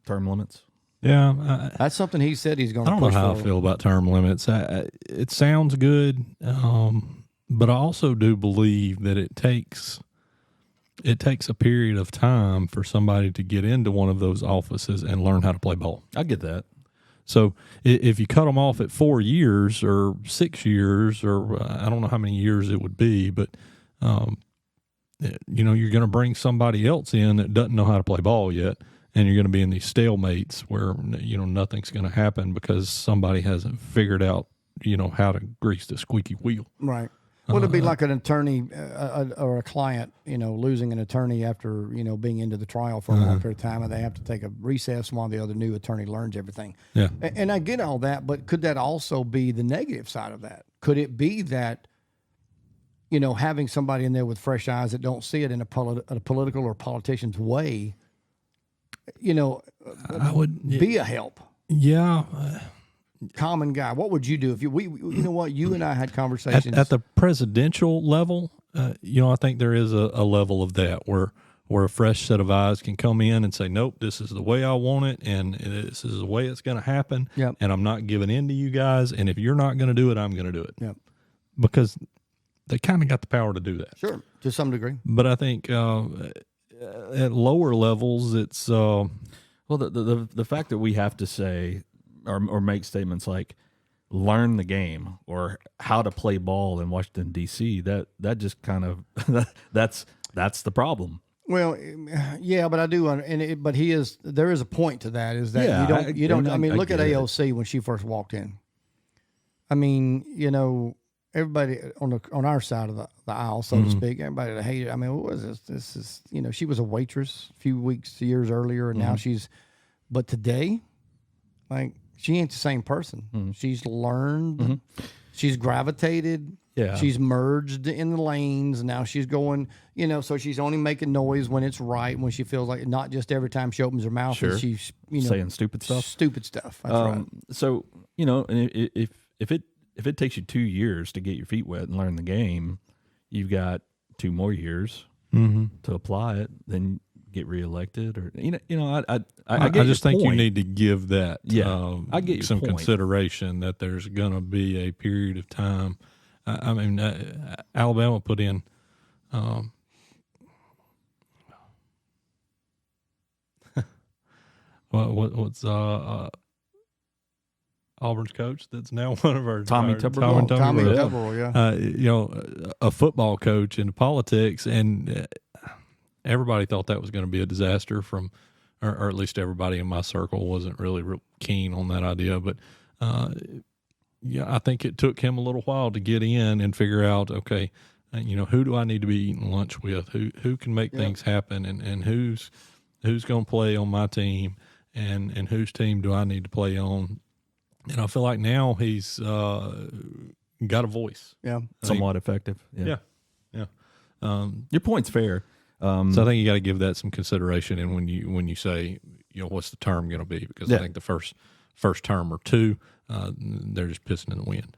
term limits. Yeah, that's something he said he's going to. I don't know how I feel about term limits. It sounds good, but I also do believe that it takes a period of time for somebody to get into one of those offices and learn how to play ball. I get that. So if you cut them off at 4 years or 6 years, or I don't know how many years it would be, but you're going to bring somebody else in that doesn't know how to play ball yet, and you're going to be in these stalemates where nothing's going to happen because somebody hasn't figured out how to grease the squeaky wheel. Right. Well, it'd be like an attorney or a client, losing an attorney after, being into the trial for a long period of time, and they have to take a recess while the other new attorney learns everything. Yeah. And I get all that, but could that also be the negative side of that? Could it be that, having somebody in there with fresh eyes that don't see it in a political or politician's way, I would be a help? Yeah. Common guy. What would you do if you and I had conversations at the presidential level? I think there is a level of that where a fresh set of eyes can come in and say, nope, this is the way I want it, and this is the way it's going to happen. Yep. And I'm not giving in to you guys. And if you're not going to do it, I'm going to do it. Yep. Because they kind of got the power to do that. Sure, to some degree. But I think at lower levels, it's the fact that we have to say or make statements like learn the game or how to play ball in Washington D.C. that just kind of that's the problem. Well, yeah, but I do, but there is a point to that. Is that you don't. I mean, look at AOC when she first walked in. I mean, everybody on our side of the aisle, so to speak, everybody that hated. I mean, what was this? This is she was a waitress a few years earlier, and now she's. But today, like, she ain't the same person. She's learned. She's gravitated. Yeah. She's merged in the lanes. Now she's going, so she's only making noise when it's right, when she feels like, not just every time she opens her mouth. Sure. And she's, saying stupid stuff. Stupid stuff. That's right. So, and if it takes you 2 years to get your feet wet and learn the game, you've got 2 more years to apply it, then get reelected, or I I get just your think you point. need to give that I get your some point. consideration that there's going to be a period of time. I mean, Alabama put in what's Auburn's coach that's now one of our Tommy Tuberville. Tommy Tuberville. Tuberville, yeah. A football coach into politics, and everybody thought that was going to be a disaster or at least everybody in my circle wasn't really real keen on that idea. But I think it took him a little while to get in and figure out, okay, who do I need to be eating lunch with? Who can make things happen, and who's going to play on my team, and whose team do I need to play on? And I feel like now he's got a voice. Yeah. Somewhat effective. Yeah. Your point's fair. So I think you got to give that some consideration. And when you say, what's the term going to be? Because I think the first term or two, they're just pissing in the wind.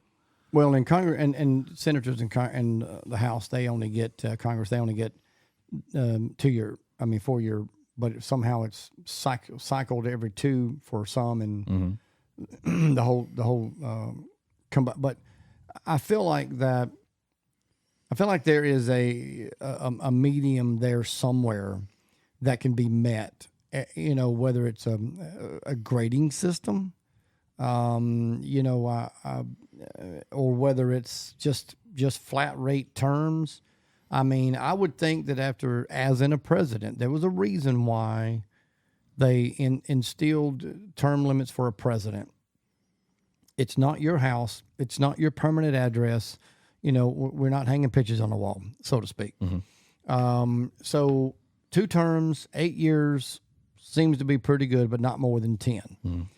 Well, in Congress and senators and the House, they only get Congress. They only get 4 year, but somehow it's cycled every 2 for some, and the whole but I feel like that. I feel like there is a medium there somewhere that can be met. Whether it's a grading system, or whether it's just flat rate terms. I mean, I would think that as in a president, there was a reason why they instilled term limits for a president. It's not your house. It's not your permanent address. We're not hanging pictures on the wall, so to speak. So 2 terms, 8 years seems to be pretty good, but not more than 10.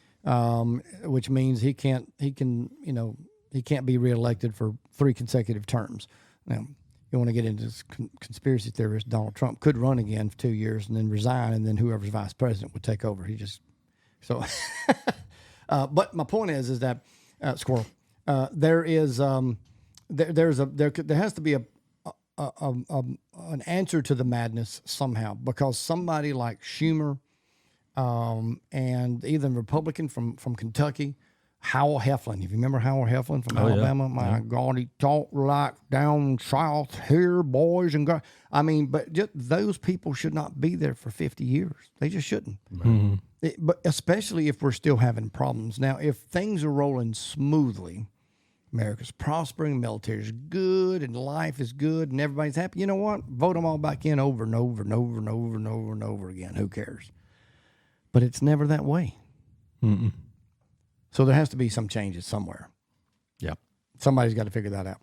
Which means he can't be reelected for 3 consecutive terms. Now, you want to get into this conspiracy theorist, Donald Trump could run again for 2 years and then resign, and then whoever's vice president would take over. But my point is that squirrel. There is there has to be an answer to the madness somehow, because somebody like Schumer and even Republican from Kentucky, Howell Heflin. If you remember Howell Heflin from Alabama, my God, he talked like down south here, boys and girls. I mean, but just those people should not be there for 50 years. They just shouldn't. But especially if we're still having problems. Now, if things are rolling smoothly, America's prospering, military is good, and life is good, and everybody's happy, you know what? Vote them all back in over and over and over and over and over and over again. Who cares? But it's never that way. So there has to be some changes somewhere. Yeah. Somebody's got to figure that out.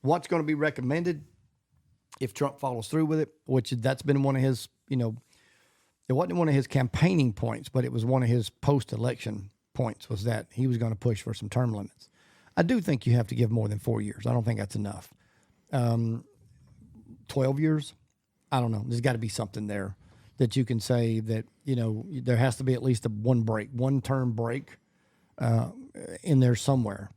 What's going to be recommended if Trump follows through with it, which that's been one of his, it wasn't one of his campaigning points, but it was one of his post-election points, was that he was going to push for some term limits. I do think you have to give more than 4 years. I don't think that's enough. 12 years? I don't know. There's got to be something there that you can say that, there has to be at least one term break in there somewhere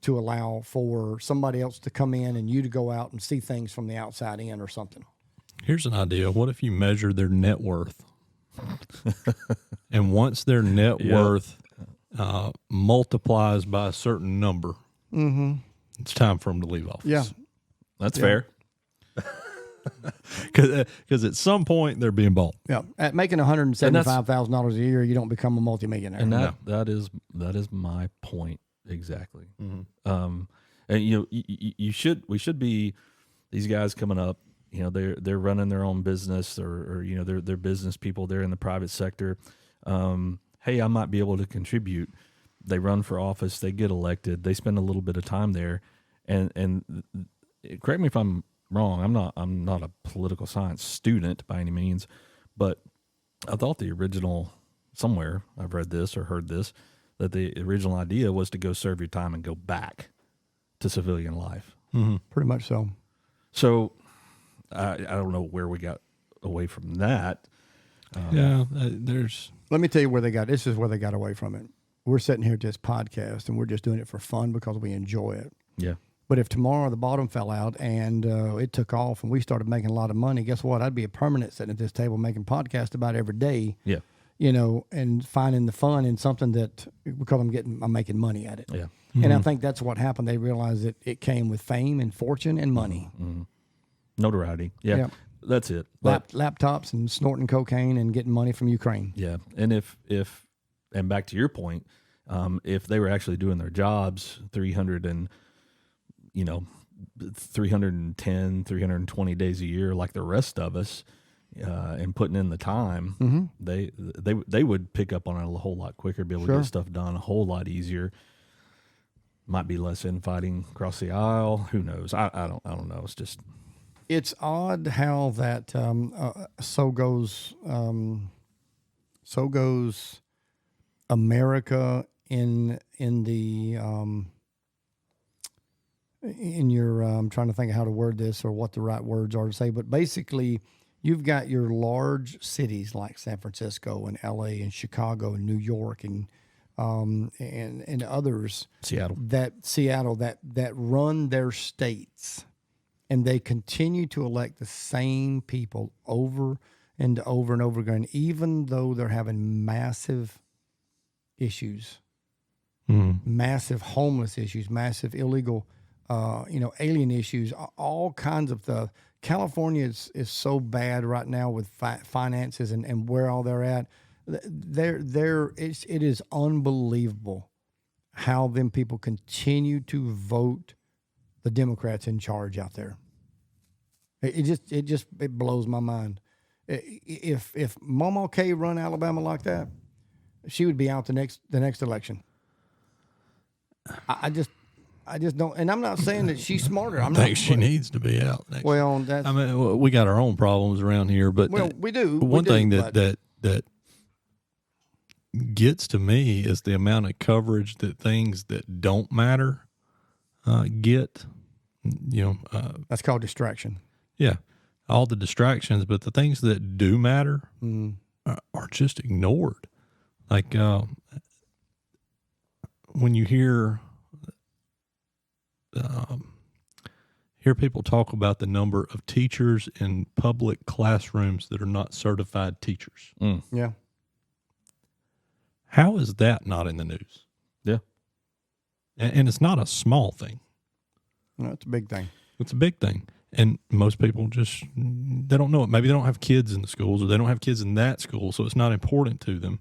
to allow for somebody else to come in and you to go out and see things from the outside in or something. Here's an idea. What if you measure their net worth? And once their net worth multiplies by a certain number, it's time for them to leave office. Yeah. That's fair. Because at some point they're being bought. Yeah, at making $175,000 a year, you don't become a multimillionaire. And that is my point exactly. And we should be, these guys coming up, they're running their own business, or they're business people. They're in the private sector. Hey, I might be able to contribute. They run for office. They get elected. They spend a little bit of time there, and correct me if I'm wrong. I'm not a political science student by any means, but I thought the original, somewhere I've read this or heard this, that the original idea was to go serve your time and go back to civilian life. Pretty much so. So I don't know where we got away from that. Let me tell you where they got. This is where they got away from it. We're sitting here at this podcast, and we're just doing it for fun because we enjoy it. Yeah. But if tomorrow the bottom fell out and it took off and we started making a lot of money, guess what? I'd be a permanent sitting at this table making podcasts about every day. Yeah. You know, and finding the fun in something that because I'm making money at it. Yeah. And I think that's what happened. They realized that it came with fame and fortune and money. Notoriety. Yeah. Yep. That's it. But Laptops and snorting cocaine and getting money from Ukraine. yeah. And if and back to your point, if they were actually doing their jobs 310, 320 days a year like the rest of us, and putting in the time, they would pick up on it a whole lot quicker, be able to get stuff done a whole lot easier. Might be less infighting across the aisle. Who knows? I don't know. It's just, It's odd how that so goes America in your I'm trying to think of how to word this or what the right words are to say, but basically you've got your large cities like San Francisco and LA and Chicago and New York and others, Seattle. that run their states, and they continue to elect the same people over and over and over again, even though they're having massive issues, massive homeless issues, massive illegal, alien issues, all kinds of stuff. California is so bad right now with finances and where all they're at. It is unbelievable how them people continue to vote the Democrats in charge out there. It blows my mind. If Mama K run Alabama like that, she would be out the next election. I just don't, and I'm not saying that she's smarter. I think she needs to be out. Well, that's, I mean, we got our own problems around here, but we do. One thing that gets to me is the amount of coverage that things that don't matter get. That's called distraction. Yeah, all the distractions, but the things that do matter are just ignored. Like when you hear people talk about the number of teachers in public classrooms that are not certified teachers. Yeah. How is that not in the news? Yeah. And it's not a small thing. No, it's a big thing. It's a big thing. And most people they don't know it. Maybe they don't have kids in the schools or they don't have kids in that school, so it's not important to them.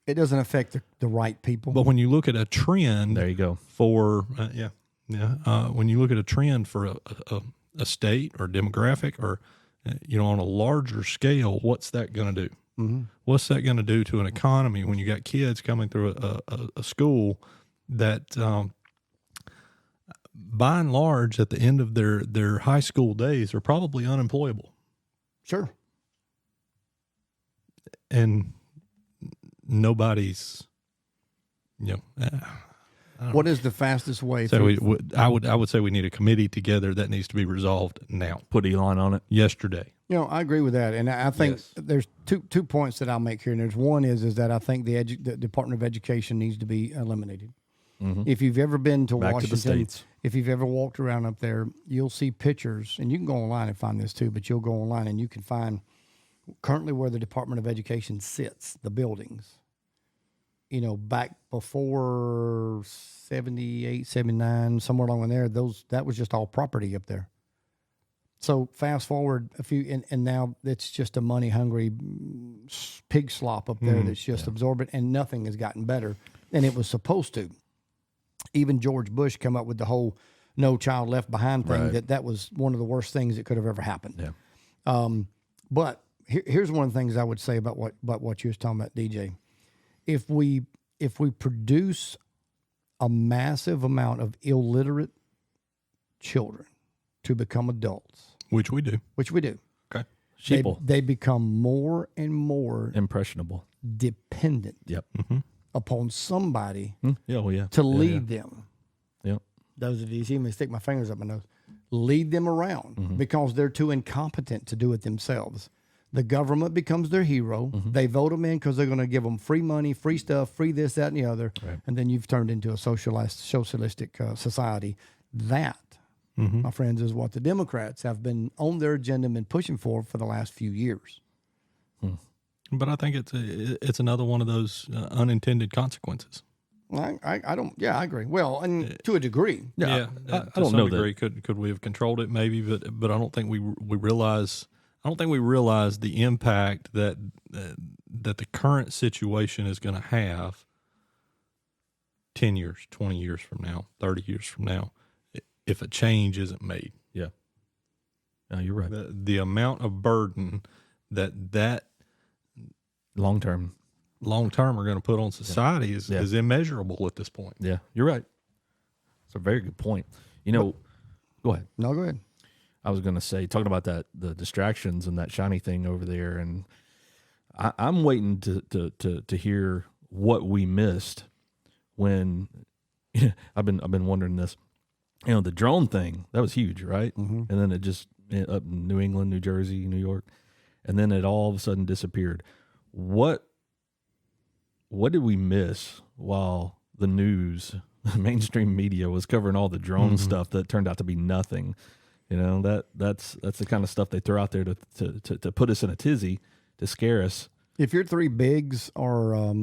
It doesn't affect the right people. But when you look at a trend, there you go. For when you look at a trend for a state or demographic or on a larger scale, what's that going to do? Mm-hmm. What's that going to do to an economy when you got kids coming through a school that, by and large, at the end of their high school days, are probably unemployable? Sure. And nobody's, what is the fastest way? So I would say we need a committee together that needs to be resolved now. Put Elon on it yesterday. I agree with that, and I think there's two points that I'll make here. And there's one is that I think the Department of Education needs to be eliminated. Mm-hmm. If you've ever been to Washington, if you've ever walked around up there, you'll see pictures, and you can go online and find this too. But you'll go online and you can find currently where the Department of Education sits, the buildings. Back before 78, 79, somewhere along in there, that was just all property up there. So fast forward a few, and now it's just a money-hungry pig slop up there that's just absorbent, and nothing has gotten better than it was supposed to. Even George Bush came up with the whole "No Child Left Behind" thing. Right. That was one of the worst things that could have ever happened. Yeah. But here's one of the things I would say about what you was talking about, DJ. If we produce a massive amount of illiterate children to become adults, which we do. Okay. They become more and more impressionable, dependent. Yep. Mm-hmm. Upon somebody to lead them. Yep. Those of you see me stick my fingers up my nose. Lead them around because they're too incompetent to do it themselves. The government becomes their hero. Mm-hmm. They vote them in because they're going to give them free money, free stuff, free this, that, and the other. Right. And then you've turned into a socialistic society. That, my friends, is what the Democrats have been on their agenda and been pushing for the last few years. But I think it's another one of those unintended consequences. I don't. Yeah, I agree. Well, and to a degree. Yeah, I to don't some know degree, could we have controlled it? Maybe, but I don't think we realize. I don't think we realize the impact that the current situation is going to have 10 years, 20 years from now, 30 years from now, if a change isn't made. Yeah. No, you're right. The amount of burden that Long term are going to put on society is immeasurable at this point. Yeah, you're right. It's a very good point. Go ahead. No, go ahead. I was going to say, talking about the distractions and that shiny thing over there, and I'm waiting to hear what we missed when I've been wondering this. The drone thing, that was huge, right? And then it just up in New England, New Jersey, New York, and then it all of a sudden disappeared. What did we miss while the news, the mainstream media, was covering all the drone stuff that turned out to be nothing? That's the kind of stuff they throw out there to put us in a tizzy, to scare us. If your three bigs are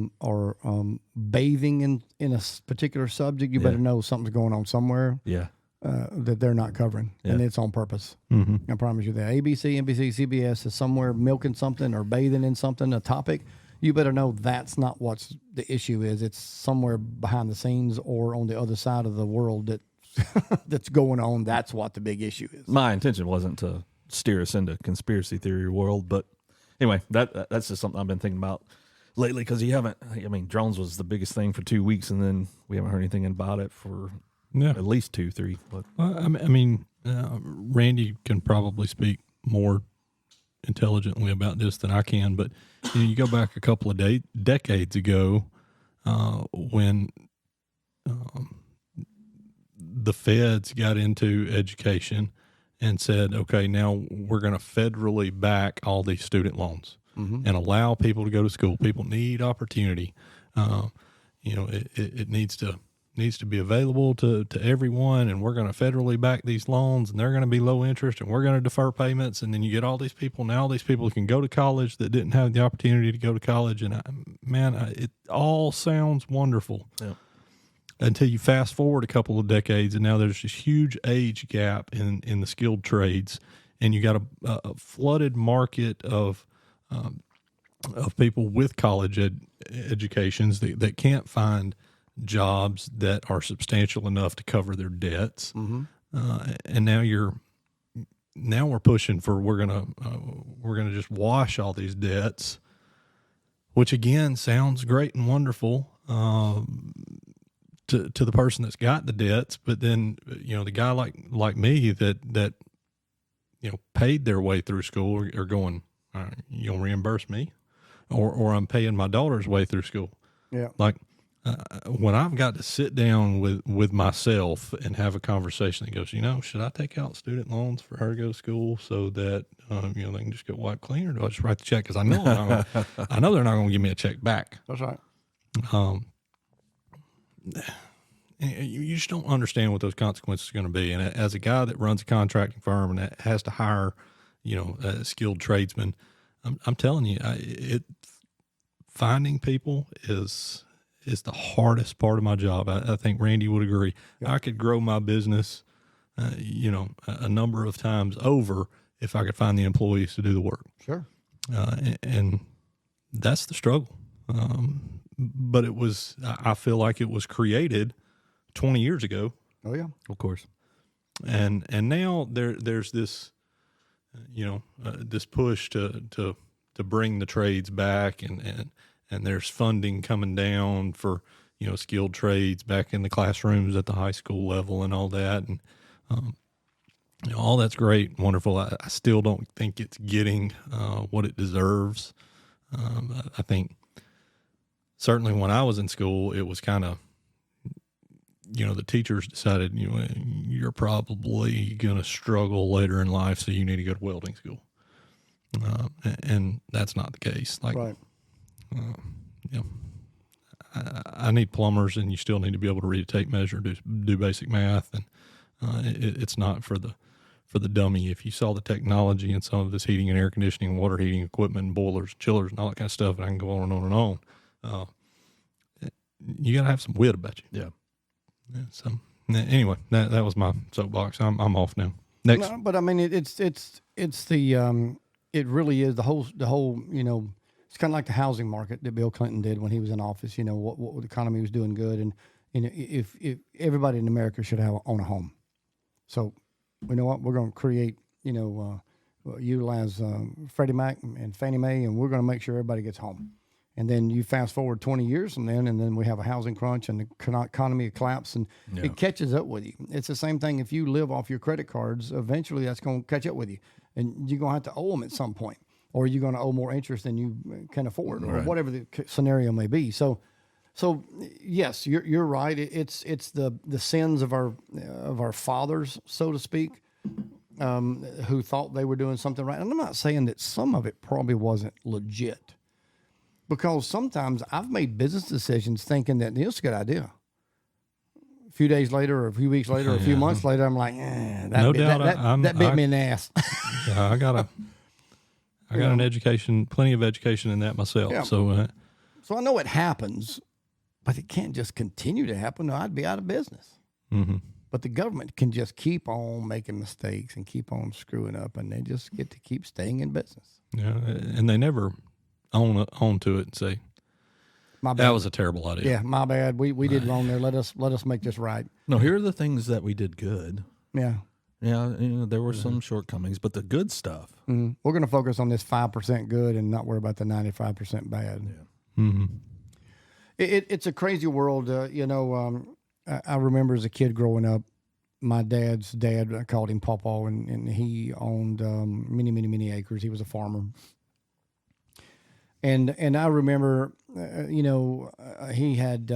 bathing in a particular subject, you better know something's going on somewhere. Yeah. That they're not covering, and it's on purpose. I promise you that. ABC, NBC, CBS is somewhere milking something or bathing in something, a topic. You better know that's not what's the issue is. It's somewhere behind the scenes or on the other side of the world that's going on. That's what the big issue is. My intention wasn't to steer us into conspiracy theory world, but anyway, that's just something I've been thinking about lately, because drones was the biggest thing for 2 weeks, and then we haven't heard anything about it for at least 2-3. But Randy can probably speak more intelligently about this than I can, but you go back a couple of decades ago when the feds got into education and said, okay, now we're going to federally back all these student loans and allow people to go to school. People need opportunity. It needs to be available to everyone, and we're going to federally back these loans, and they're going to be low interest, and we're going to defer payments. And then you get all these people. Now all these people can go to college that didn't have the opportunity to go to college. And it all sounds wonderful. Yeah. Until you fast forward a couple of decades, and now there's this huge age gap in the skilled trades, and you got a flooded market of people with college educations that can't find jobs that are substantial enough to cover their debts. And now we're pushing for we're gonna just wash all these debts, which again sounds great and wonderful to the person that's got the debts, but then the guy like me that paid their way through school are going, you gonna reimburse me, or I'm paying my daughter's way through school. Yeah, like. When I've got to sit down with myself and have a conversation that goes, should I take out student loans for her to go to school so that they can just get wiped clean, or do I just write the check? Because I know they're not going to give me a check back. That's right. You just don't understand what those consequences are going to be. And as a guy that runs a contracting firm and that has to hire, skilled tradesmen, I'm telling you, finding people is the hardest part of my job. I think Randy would agree. Yeah. I could grow my business, a number of times over if I could find the employees to do the work. Sure. And that's the struggle. But I feel like it was created 20 years ago. Oh yeah, of course. And now there's this, this push to bring the trades back, and there's funding coming down for, skilled trades back in the classrooms at the high school level and all that. And, all that's great and wonderful. I still don't think it's getting what it deserves. I think certainly when I was in school, it was kind of, the teachers decided, you're probably going to struggle later in life, so you need to go to welding school. And that's not the case. Right. I need plumbers, and you still need to be able to read a tape measure, do basic math, and It's not for the dummy. If you saw the technology in some of this heating and air conditioning, water heating equipment, and boilers, chillers, and all that kind of stuff, and I can go on and on and on. You got to have some wit about you. Yeah. So anyway, that was my soapbox. I'm off now. Next. No, but I mean, it's the it really is the whole it's kind of like the housing market that Bill Clinton did when he was in office. What the economy was doing good, and if everybody in America should own a home. So, you know what, we're going to create, utilize Freddie Mac and Fannie Mae, and we're going to make sure everybody gets home. And then you fast forward 20 years and then we have a housing crunch and the economy collapse, and it catches up with you. It's the same thing if you live off your credit cards. Eventually, that's going to catch up with you, and you're going to have to owe them at some point, or you're going to owe more interest than you can afford, or whatever the scenario may be. So yes, you're right. It's the sins of our fathers, so to speak, who thought they were doing something right. And I'm not saying that some of it probably wasn't legit, because sometimes I've made business decisions thinking that this is a good idea. A few days later, or a few weeks later, or a few months later, I'm like, that bit me in the ass. Yeah, I got an education, plenty of education in that myself. Yeah. So I know it happens, but it can't just continue to happen, or I'd be out of business. Mm-hmm. But the government can just keep on making mistakes and keep on screwing up, and they just get to keep staying in business. Yeah, and they never own to it and say, My bad. that was a terrible idea. Yeah, my bad. We did wrong there. Let us make this right. No, here are the things that we did good. Yeah. Yeah, there were some shortcomings, but the good stuff. Mm-hmm. We're going to focus on this 5% good and not worry about the 95% bad. Yeah. Mm-hmm. It's a crazy world. I remember as a kid growing up, my dad's dad, I called him Pawpaw, and he owned many acres. He was a farmer. And I remember, he had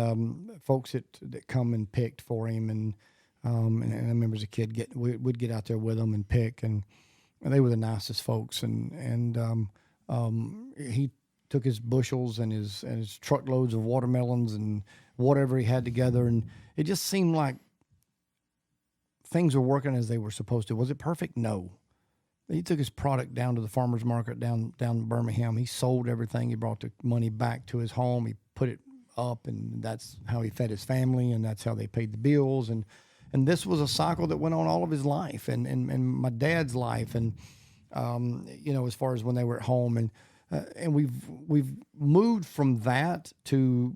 folks that come and picked for him, and I remember as a kid we'd get out there with them and pick, and they were the nicest folks. And he took his bushels and his truckloads of watermelons and whatever he had together, and it just seemed like things were working as they were supposed to. Was it perfect? No. He took his product down to the farmer's market down in Birmingham. He sold everything. He brought the money back to his home. He put it up, and that's how he fed his family, and that's how they paid the bills. And this was a cycle that went on all of his life and my dad's life, and as far as when they were at home, and we've moved from that to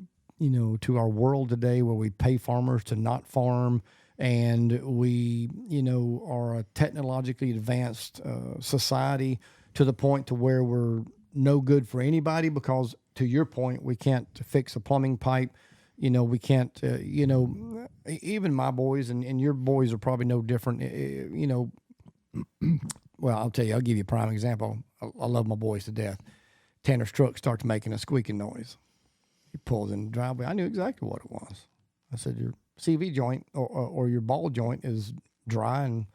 our world today where we pay farmers to not farm. And we, are a technologically advanced society to the point to where we're no good for anybody, because, to your point, we can't fix a plumbing pipe. We can't, even my boys and your boys are probably no different. Well, I'll tell you, I'll give you a prime example. I love my boys to death. Tanner's truck starts making a squeaking noise. He pulls in the driveway. I knew exactly what it was. I said, your CV joint or your ball joint is dry, and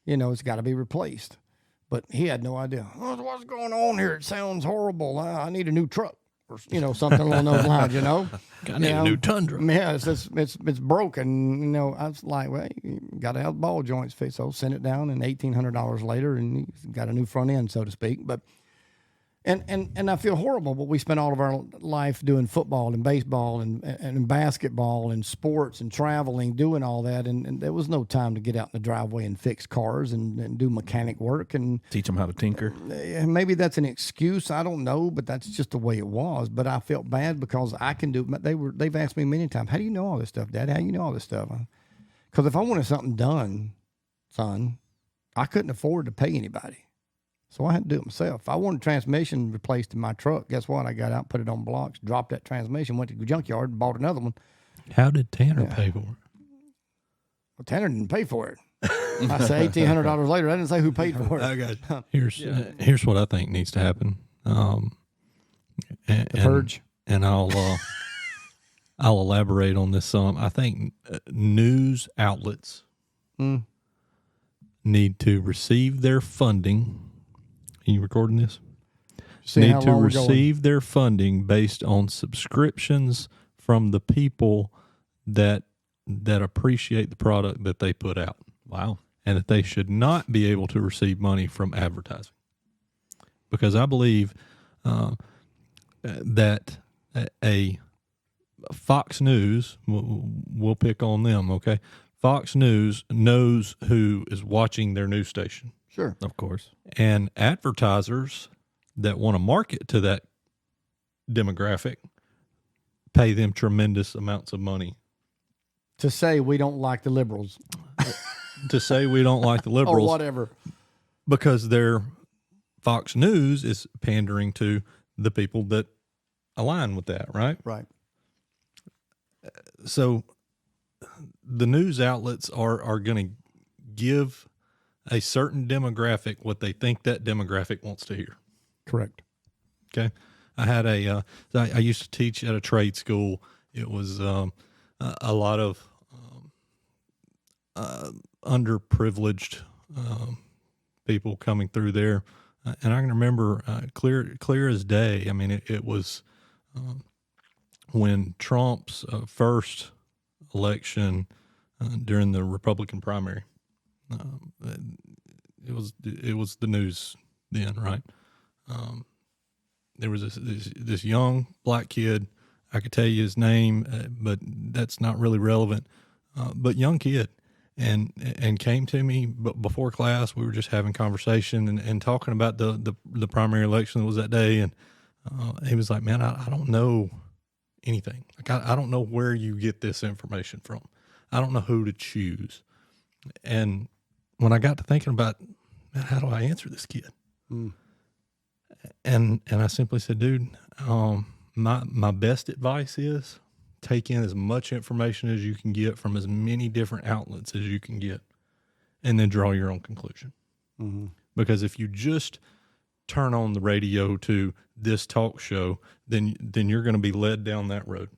it's got to be replaced. But he had no idea. What's going on here? It sounds horrible. I need a new truck, or something along those lines. I need a new Tundra. Yeah, it's broken. I was like, well, you got to have the ball joints fixed. So send it down, and $1,800 later, and he's got a new front end, so to speak. But And I feel horrible, but we spent all of our life doing football and baseball and basketball and sports and traveling, doing all that. And there was no time to get out in the driveway and fix cars and do mechanic work and teach them how to tinker. Maybe that's an excuse. I don't know, but that's just the way it was. But I felt bad because I can do it. They've asked me many times, how do you know all this stuff, Dad? How do you know all this stuff? Because if I wanted something done, son, I couldn't afford to pay anybody. So I had to do it myself. If I wanted transmission replaced in my truck, guess what? I got out, put it on blocks, dropped that transmission, went to the junkyard, and bought another one. How did Tanner pay for it? Well, Tanner didn't pay for it. I say $1,800 later. I didn't say who paid for it. I got you. Here's what I think needs to happen. The purge. And I'll elaborate on this some. I think news outlets need to receive their funding. Are you recording this? Need to receive their funding based on subscriptions from the people that appreciate the product that they put out. Wow. and that they should not be able to receive money from advertising. Because I believe that a Fox News, we'll pick on them, okay? Fox News knows who is watching their news station. Sure. Of course. And advertisers that want to market to that demographic pay them tremendous amounts of money To say we don't like the liberals to say we don't like the or liberals whatever. because their Fox News is pandering to the people that align with that, right? Right. So the news outlets are going to give a certain demographic what they think that demographic wants to hear. Correct. Okay. I had I used to teach at a trade school. It was a lot of underprivileged people coming through there. And I can remember clear as day. I mean, it was when Trump's first election during the Republican primary. It was the news then, right? There was this young black kid. I could tell you his name, but that's not really relevant. But young kid, and came to me before class. We were just having conversation and talking about the primary election that was that day, and he was like, "Man, I don't know anything. Like I don't know where you get this information from. I don't know who to choose." And when I got to thinking about, man, how do I answer this kid? Mm. And I simply said, dude, my best advice is take in as much information as you can get from as many different outlets as you can get, and then draw your own conclusion. Mm-hmm. Because if you just turn on the radio to this talk show, then you're going to be led down that road.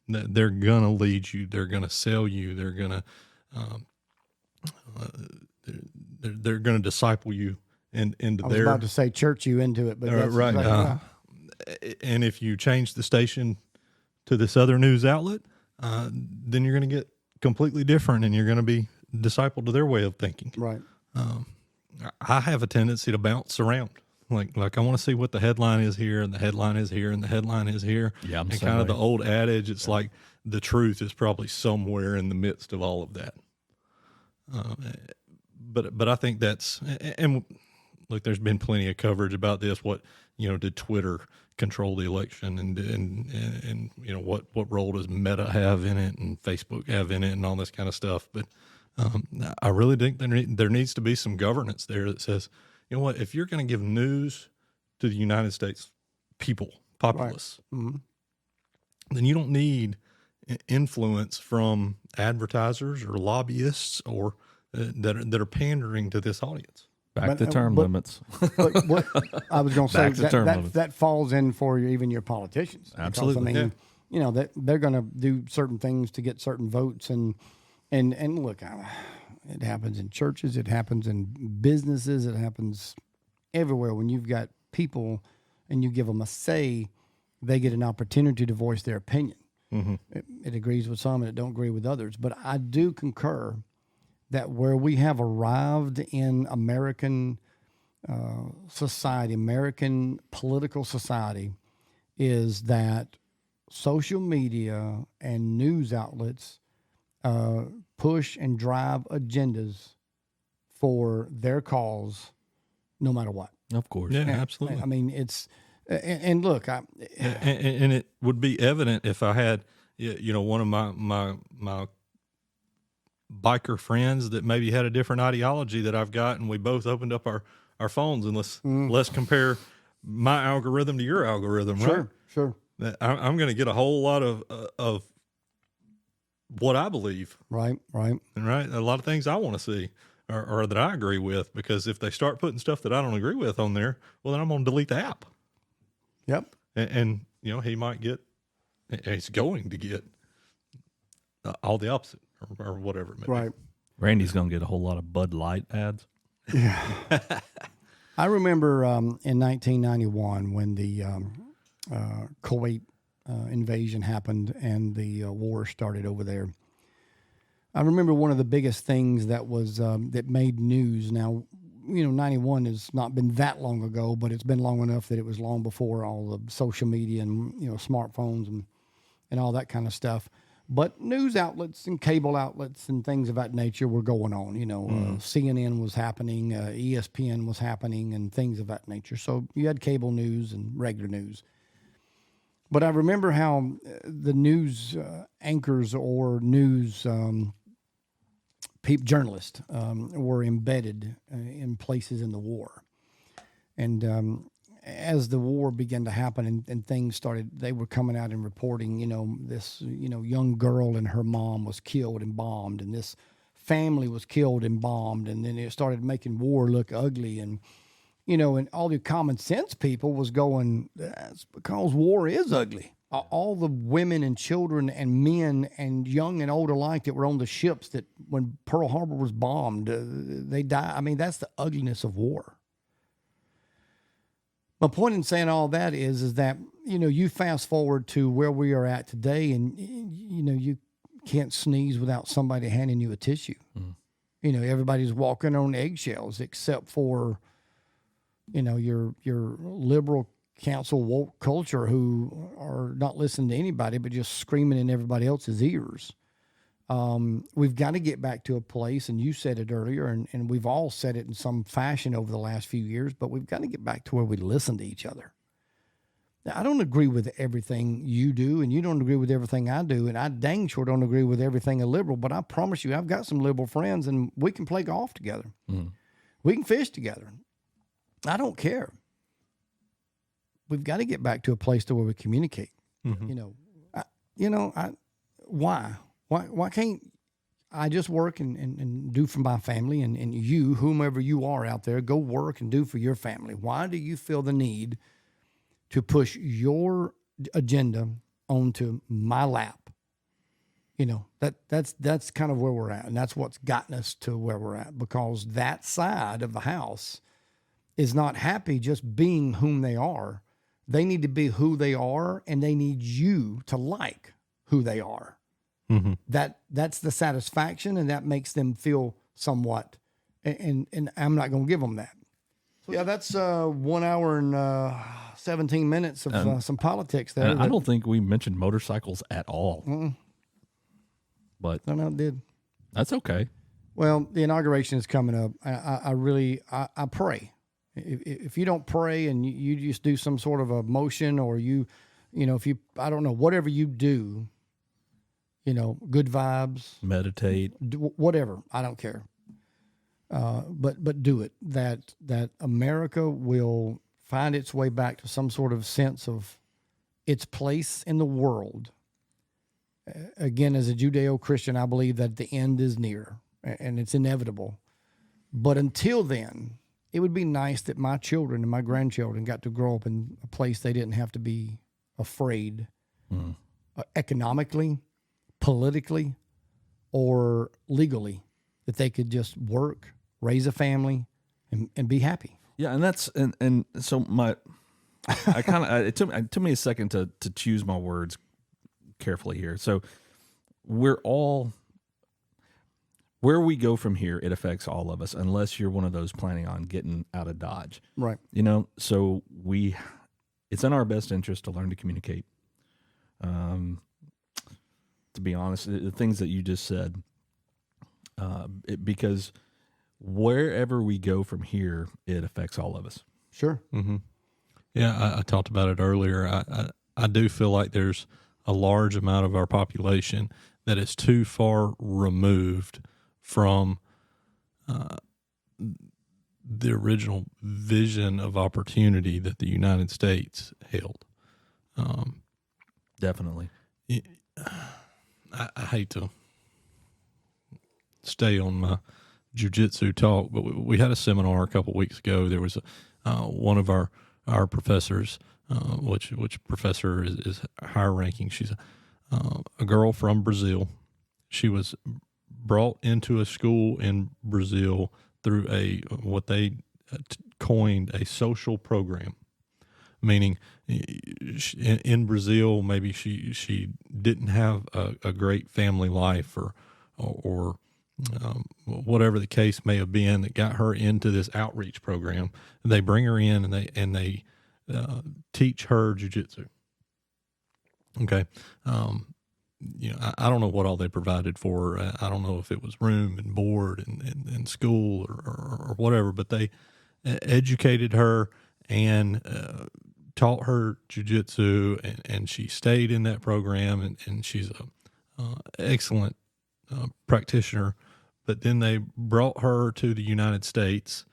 They're going to lead you. They're going to sell you. They're going to they're going to disciple you into I was their. about to say church you into it, but that's Right. exactly And if you change the station to this other news outlet, then you're going to get completely different, and you're going to be discipled to their way of thinking. right. I have a tendency to bounce around. Like I want to see what the headline is here, and the headline is here, and the headline is here. Yeah, I'm and the same kind of way. the old adage, it's like the truth is probably somewhere in the midst of all of that. But I think that's, and look, there's been plenty of coverage about this. What, did Twitter control the election, and what role does Meta have in it, and Facebook have in it, and all this kind of stuff. But I really think there needs to be some governance there that says, you know what, if you're going to give news to the United States populace, Mm-hmm. then you don't need influence from advertisers or lobbyists or that are pandering to this audience. Back to term limits. But what I was going to say, Back to term limits. that falls in for even your politicians. Because, Absolutely. I mean, that they're going to do certain things to get certain votes, and look, it happens in churches, it happens in businesses, it happens everywhere. When you've got people and you give them a say, they get an opportunity to voice their opinion. Mm-hmm. It agrees with some and it don't agree with others. But I do concur that where we have arrived in American society, American political society, is that social media and news outlets push and drive agendas for their cause, no matter what. Of course. Yeah, absolutely. I mean, it's and look, and it would be evident if I had, one of my biker friends that maybe had a different ideology that I've got, and we both opened up our phones and let's compare my algorithm to your algorithm, right? Sure. I'm going to get a whole lot of what I believe, Right. and right, a lot of things I want to see or that I agree with, because if they start putting stuff that I don't agree with on there, well, then I'm going to delete the app. Yep. And he's going to get all the opposite or whatever it may be. Right. Randy's going to get a whole lot of Bud Light ads. Yeah. I remember in 1991 when the Kuwait invasion happened and the war started over there. I remember one of the biggest things that was that made news. Now, 91 has not been that long ago, but it's been long enough that it was long before all the social media and smartphones and all that kind of stuff. But news outlets and cable outlets and things of that nature were going on. CNN was happening, ESPN was happening, and things of that nature. So you had cable news and regular news. But I remember how the news anchors or news journalists were embedded in places in the war. And as the war began to happen and things started, they were coming out and reporting, this, young girl and her mom was killed and bombed, and this family was killed and bombed. And then it started making war look ugly. And all the common sense people was going, that's because war is ugly. All the women and children and men and young and old alike that were on the ships that when Pearl Harbor was bombed, they died. I mean, that's the ugliness of war. My point in saying all that is that, you fast forward to where we are at today, and, you can't sneeze without somebody handing you a tissue. Mm. Everybody's walking on eggshells except for, your liberal council woke culture who are not listening to anybody but just screaming in everybody else's ears. We've got to get back to a place, and you said it earlier, and we've all said it in some fashion over the last few years, but we've got to get back to where we listen to each other. Now, I don't agree with everything you do, and you don't agree with everything I do, and I dang sure don't agree with everything a liberal, but I promise you I've got some liberal friends, and we can play golf together. Mm. We can fish together. I don't care. We've got to get back to a place to where we communicate. Mm-hmm. Why can't I just work and do for my family, and you, whomever you are out there, go work and do for your family? Why do you feel the need to push your agenda onto my lap? That's kind of where we're at, and that's what's gotten us to where we're at, because that side of the house is not happy just being whom they are. They need to be who they are, and they need you to like who they are. Mm-hmm. That's the satisfaction, and that makes them feel somewhat. And I'm not going to give them that. So yeah, that's 1 hour and 17 minutes of some politics there. I don't think we mentioned motorcycles at all. Mm-mm. But no, it did. That's okay. Well, the inauguration is coming up. I pray. If you don't pray and you just do some sort of a motion, or I don't know, whatever you do, good vibes, meditate, whatever, I don't care. But do it. That America will find its way back to some sort of sense of its place in the world. Again, as a Judeo-Christian, I believe that the end is near and it's inevitable. But until then, it would be nice that my children and my grandchildren got to grow up in a place they didn't have to be afraid economically, politically, or legally, that they could just work, raise a family, and be happy. Yeah, and so it took me a second to choose my words carefully here. So where we go from here, it affects all of us, unless you're one of those planning on getting out of Dodge. Right. So it's in our best interest to learn to communicate. To be honest, the things that you just said, because wherever we go from here, it affects all of us. Sure. Mm-hmm. Yeah, I talked about it earlier. I do feel like there's a large amount of our population that is too far removed from the original vision of opportunity that the United States held. Definitely. I hate to stay on my jiu-jitsu talk, but we had a seminar a couple of weeks ago. There was one of our professors, which professor is higher ranking. She's a girl from Brazil. She was brought into a school in Brazil through what they coined a social program, meaning in Brazil maybe she didn't have a great family life, or whatever the case may have been that got her into this outreach program. They bring her in and they teach her jujitsu. Okay. I don't know what all they provided for her. I don't know if it was room and board and school or whatever, but they educated her and taught her jujitsu, and she stayed in that program, and she's a excellent practitioner. But then they brought her to the United States,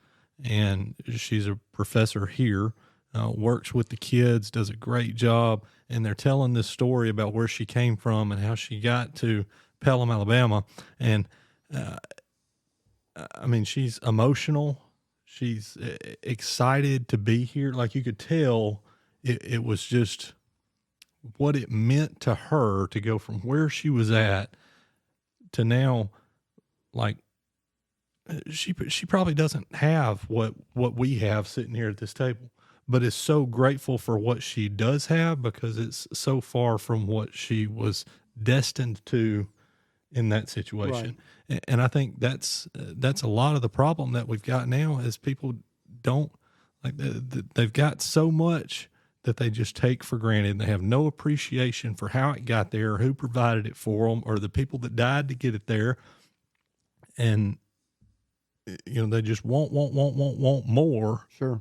and she's a professor here, works with the kids, does a great job. And they're telling this story about where she came from and how she got to Pelham, Alabama. And I mean, she's emotional. She's excited to be here. Like, you could tell it was just what it meant to her to go from where she was at to now. Like, she probably doesn't have what we have sitting here at this table, but is so grateful for what she does have because it's so far from what she was destined to in that situation. Right. And I think that's a lot of the problem that we've got now is people don't like they've got so much that they just take for granted, and they have no appreciation for how it got there, who provided it for them, or the people that died to get it there. And, they just want more. Sure.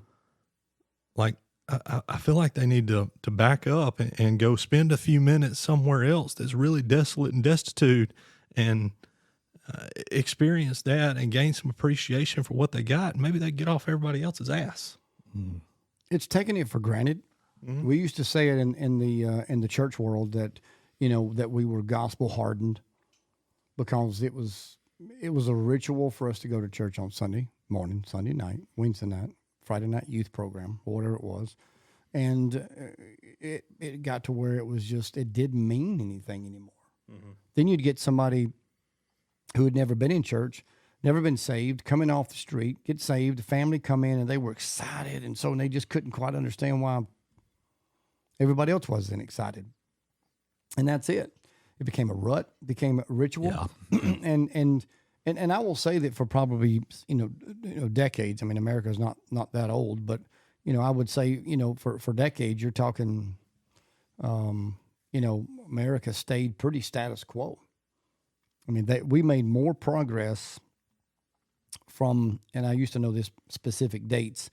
Like, I feel like they need to back up and go spend a few minutes somewhere else that's really desolate and destitute and experience that and gain some appreciation for what they got. And maybe they get off everybody else's ass. It's taking it for granted. Mm-hmm. We used to say it in the church world that, that we were gospel hardened because it was a ritual for us to go to church on Sunday morning, Sunday night, Wednesday night, Friday night youth program, or whatever it was. And it got to where it didn't mean anything anymore. Mm-hmm. Then you'd get somebody who had never been in church, never been saved, coming off the street, get saved, the family come in, and they were excited. And so they just couldn't quite understand why everybody else wasn't excited. And that's it. It became a rut, became a ritual. Yeah. And I will say that for probably, decades, I mean, America's not that old, but, I would say, for decades, you're talking, America stayed pretty status quo. I mean, we made more progress from, and I used to know this specific dates,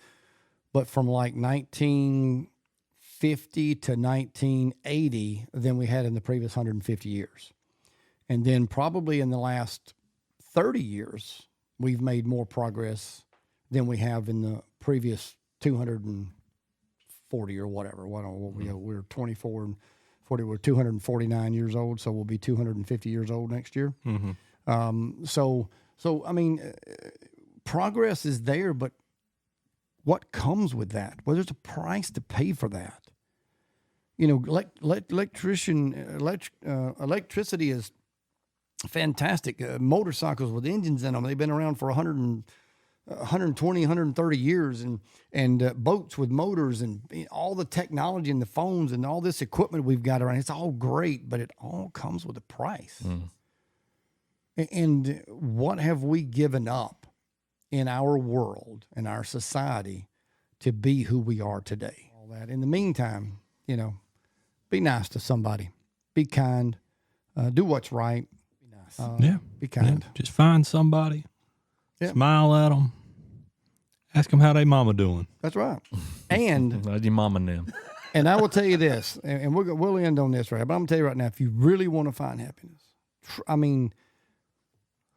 but from like 1950 to 1980 than we had in the previous 150 years. And then probably in the last 30 years, we've made more progress than we have in the previous 240 or whatever. We're 24 and 40. We're 249 years old, so we'll be 250 years old next year. Mm-hmm. So I mean, progress is there, but what comes with that? Well, there's a price to pay for that. Electricity is fantastic. Motorcycles with engines in them, they've been around for 120, 130 years, and boats with motors and all the technology and the phones and all this equipment we've got around. It's all great, but it all comes with a price. Mm. And what have we given up in our world, in our society, to be who we are today? All that. In the meantime, be nice to somebody. Be kind. Do what's right. Be nice. Be kind. Yeah. Just find somebody. Yep. Smile at them. Ask them how they mama doing. That's right. And how's your mama and them? And I will tell you this, and we'll end on this, right? But I'm going to tell you right now, if you really want to find happiness,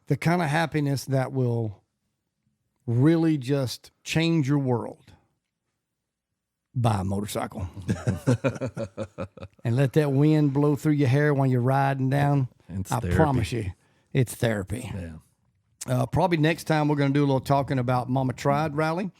the kind of happiness that will really just change your world, buy a motorcycle. And let that wind blow through your hair when you're riding down. I promise you, it's therapy. Yeah. Probably next time we're going to do a little talking about Mama Tried Rally.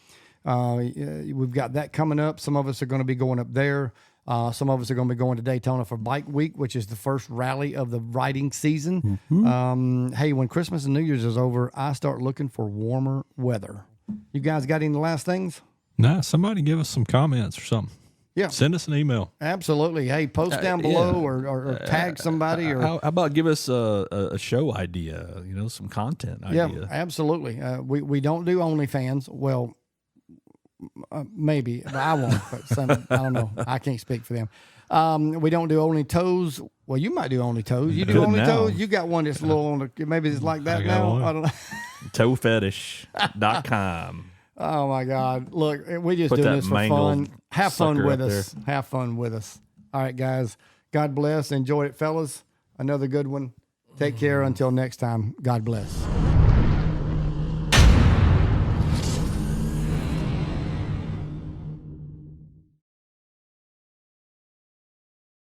We've got that coming up. Some of us are going to be going up there. Some of us are going to be going to Daytona for Bike Week, which is the first rally of the riding season. Mm-hmm. Hey, when Christmas and New Year's is over, I start looking for warmer weather. You guys got any last things? Nah, somebody give us some comments or something. Yeah. send us an email. Absolutely. Hey, post down below yeah. or tag somebody or How about give us a show idea? Some content idea. absolutely. We don't do OnlyFans. Well, maybe, but I won't. But I don't know. I can't speak for them. We don't do Only Toes. Well, you might do Only Toes. You do Good Only now. Toes. You got one that's a little on the. Maybe it's like that I got now. one. I don't know. Toefetish.com. Oh my God! Look, we just Put doing that this for mangled fun. Have fun sucker with up us. Have fun with us. All right, guys. God bless. Enjoy it, fellas. Another good one. Take care. Until next time. God bless.